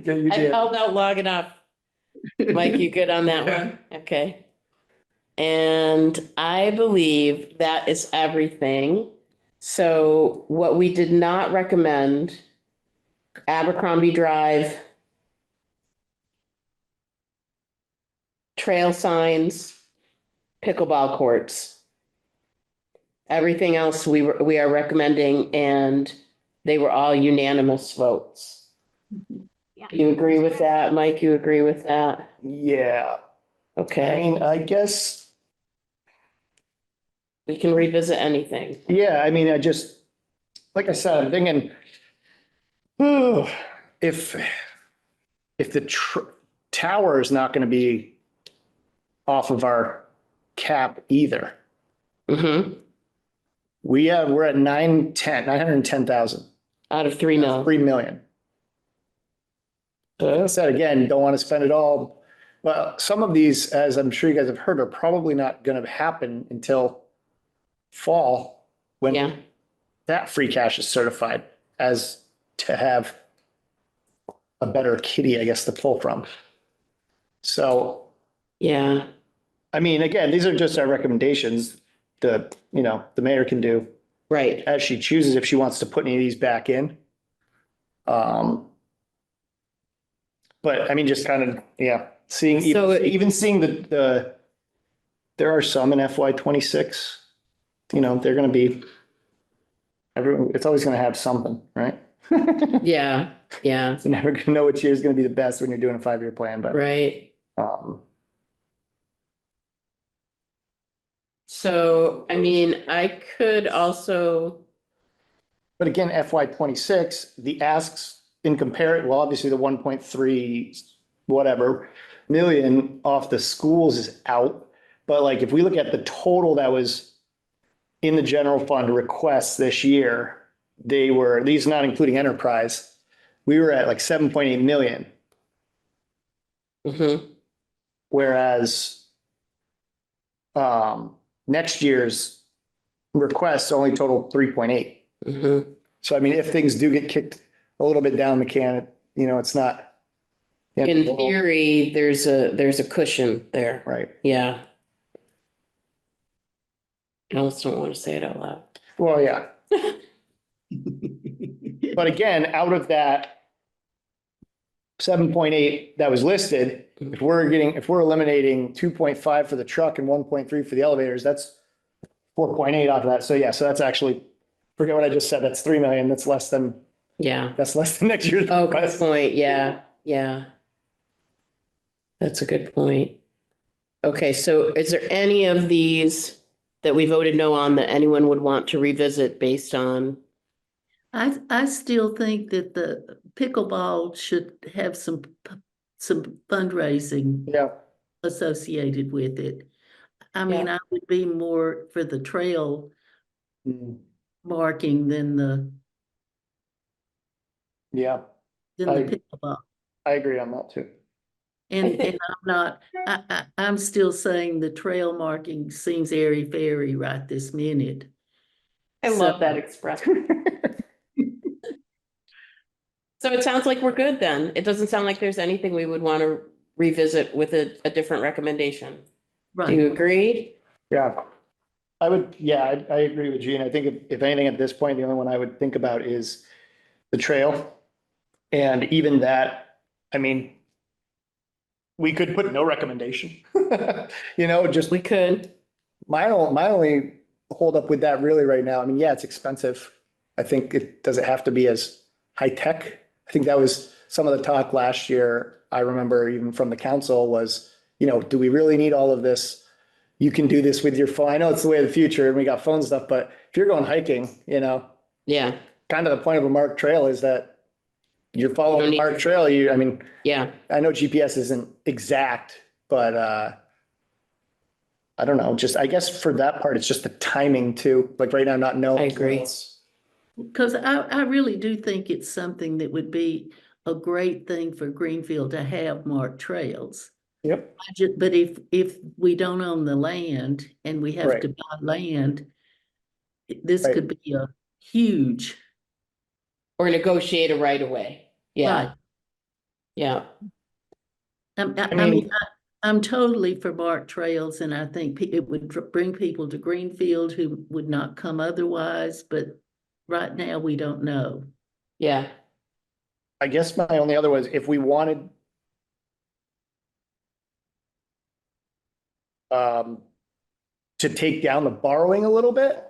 you
I
did.
held out long enough. Mike, you good on that one? Okay. And I believe that is everything. So what we did not recommend, Abercrombie Drive, trail signs, pickleball courts. Everything else we are recommending, and they were all unanimous votes.
Yeah.
You agree with that, Mike? You agree with that?
Yeah, I
Okay,
mean, I guess,
we can revisit anything.
yeah, I mean, like I said, I'm thinking, if the tower is not gonna be off of our cap either,
Mm-hmm.
we're at 910,000,
Out of 3 mil.
3 million. Like I said, again, don't want to spend it all. Well, some of these, as I'm sure you guys have heard, are probably not going to happen until fall when
Yeah,
that free cash is certified as to have a better kitty, I guess, to pull from. So,
yeah,
I mean, again, these are just our recommendations. The mayor can do
right.
as she chooses if she wants to put any of these back in. But I mean, just kind of, yeah, seeing,
So-
even seeing there are some in FY '26, they're gonna be, it's always gonna have something, right?
Yeah, yeah,
You're never gonna know which year is gonna be the best when you're doing a 5-year plan, but,
right.
um,
So, I mean, I could also,
but again, FY '26, the asks in well, obviously the 1.3 whatever million off the schools is out. But like, if we look at the total that was in the general fund requests this year, these not including enterprise, we were at like 7.8 million,
Mm-hmm.
whereas next year's requests only total 3.8.
Mm-hmm.
So I mean, if things do get kicked a little bit down the can, it's not.
In theory, there's a cushion there.
Right.
Yeah. I almost don't want to say it out loud.
Well, yeah. But again, out of that 7.8 that was listed, if we're eliminating 2.5 for the truck and 1.3 for the elevators, that's 4.8 off of that. So yeah, so that's actually, forget what I just said. That's 3 million. That's less than
Yeah.
next year's.
Oh, good
request.
point. Yeah, yeah. That's a good point. Okay, so is there any of these that we voted no on that anyone would want to revisit based on?
I still think that the pickleball should have some fundraising
Yeah.
associated with it. I mean, I would be more for the trail
Mm,
marking than
yeah,
the
I-
pickleball.
I agree on that too.
And I'm not, I'm still saying the trail marking seems airy-fairy right this minute.
I love that expression. So it sounds like we're good then. It doesn't sound like there's anything we would want to revisit with a different recommendation. Do you
Right,
Yeah.
agree?
I agree with Gene. I think if anything at this point, the only one I would think about is the trail. And even that, I mean, we could put no recommendation. Just
We could.
my only hold up with that really right now, I mean, yeah, it's expensive. I think does it have to be as high tech? I think that was some of the talk last year. I remember even from the council was, do we really need all of this? You can do this with your phone. I know it's the way of the future and we got phone stuff, but if you're going hiking,
Yeah,
kind of the point of a marked trail is that you're
You don't
following a
need
marked
to-
trail. I mean,
yeah.
I know GPS isn't exact, but I don't know, just I guess for that part, it's just the timing too. Like right now, not knowing.
I agree.
because I really do think it's something that would be a great thing for Greenfield to have marked trails.
Yep.
But if we don't own the land and we have
Right.
to buy land, this
Right.
could be a huge.
Or negotiate a right away. Yeah,
Right.
yeah.
I
mean-
mean, I'm totally for marked trails and I think it would bring people to Greenfield who would not come otherwise, but right now we don't know.
Yeah,
I guess my only other was if we wanted to take down the borrowing a little bit.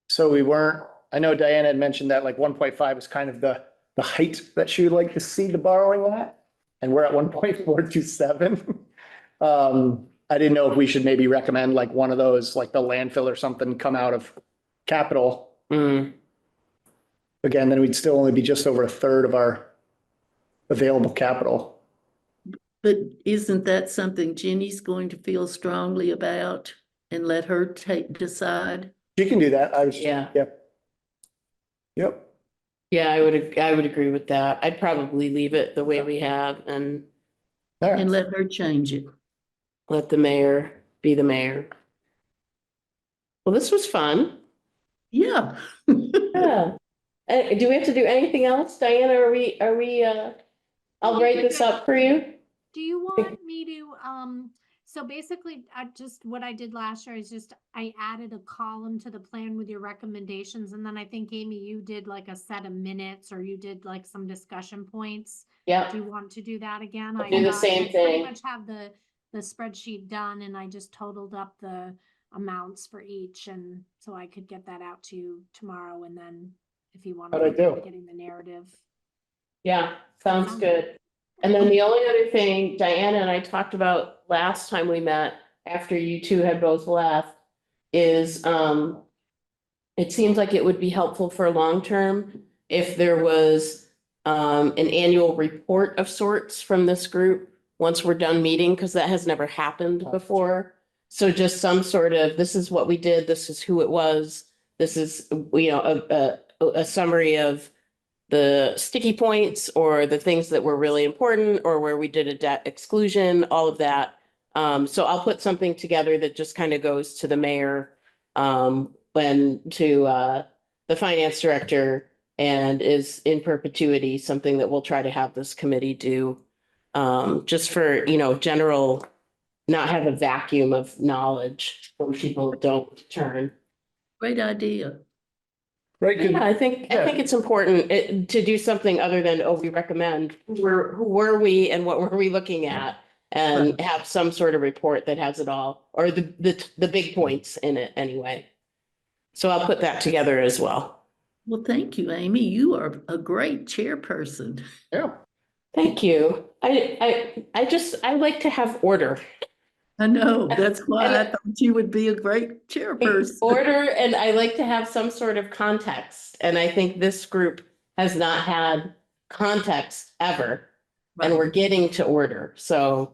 So we weren't, I know Diana had mentioned that like 1.5 is kind of the height that she would like to see the borrowing at. And we're at 1.427. I didn't know if we should maybe recommend like one of those, like the landfill or something come out of capital.
mm,
Again, then we'd still only be just over a third of our available capital.
But isn't that something Jenny's going to feel strongly about and let her decide?
You can do that.
Yeah.
Yep. Yep.
yeah, I would agree with that. I'd probably leave it the way we have and
All right.
And let her change it.
let the mayor be the mayor. Well, this was fun.
Yeah.
Yeah. Do we have to do anything else? Diana, I'll write this up for you.
Do you want me to, so basically, what I did last year is I added a column to the plan with your recommendations, and then I think Amy, you did like a set of minutes, or you did like some discussion points.
Yeah,
Do you want to do that again?
I'll do the same
I pretty
thing.
much have the spreadsheet done, and I just totaled up the amounts for each, and so I could get that out to you tomorrow, and then if you want
How'd I
to
do?
getting the narrative.
yeah, sounds good. And then the only other thing Diana and I talked about last time we met, after you two had both left, is it seems like it would be helpful for long-term if there was an annual report of sorts from this group once we're done meeting, because that has never happened before. So just some sort of, this is what we did, this is who it was, this is, a summary of the sticky points or the things that were really important or where we did a debt exclusion, all of that. So I'll put something together that just kind of goes to the mayor, when to, the finance director and is in perpetuity, something that we'll try to have this committee do. Just for, general, not have a vacuum of knowledge when people don't turn.
Great idea.
Right, 'cause-
Yeah, I think it's important to do something other than, oh, we recommend, who were we and what were we looking at? And have some sort of report that has it all, or the big points in it anyway. So I'll put that together as well.
Well, thank you, Amy. You are a great chairperson.
yeah.
Thank you. I like to have order.
I know, that's why I
And-
thought you would be a great chairperson.
Order, and I like to have some sort of context. And I think this group has not had context ever. And we're getting to order. So,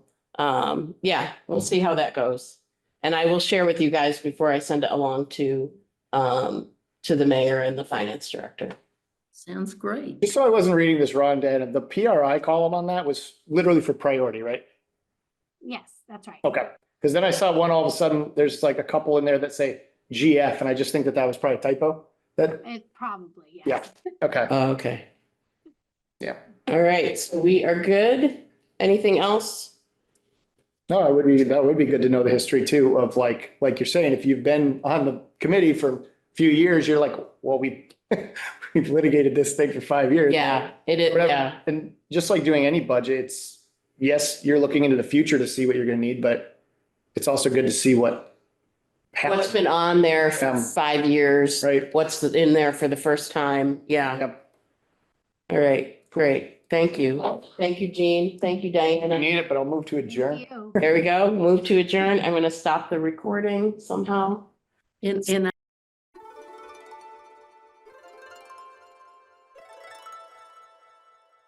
yeah, we'll see how that goes. And I will share with you guys before I send it along to the mayor and the finance director.
Sounds great.
Just so I wasn't reading this wrong, Dan, the PRI column on that was literally for priority, right?
Yes, that's right.
Okay, because then I saw one all of a sudden, there's like a couple in there that say GF, and I just think that was probably a typo. That,
It probably,
yeah,
yes.
okay,
Okay.
yeah.
All right, so we are good. Anything else?
No, that would be good to know the history too of like you're saying, if you've been on the committee for a few years, you're like, well, we've litigated this thing for 5 years.
Yeah, it is,
Whatever.
yeah.
And just like doing any budget, it's, yes, you're looking into the future to see what you're gonna need, but it's also good to see what
What's
happened.
been on there for 5 years?
Right.
What's in there for the first time? Yeah.
Yep.
All right, great. Thank you. Thank you, Jean. Thank you,
I
Diana.
need it, but I'll move to adjourn.
Thank you.
There we go. Move to adjourn. I'm gonna stop the recording somehow.
And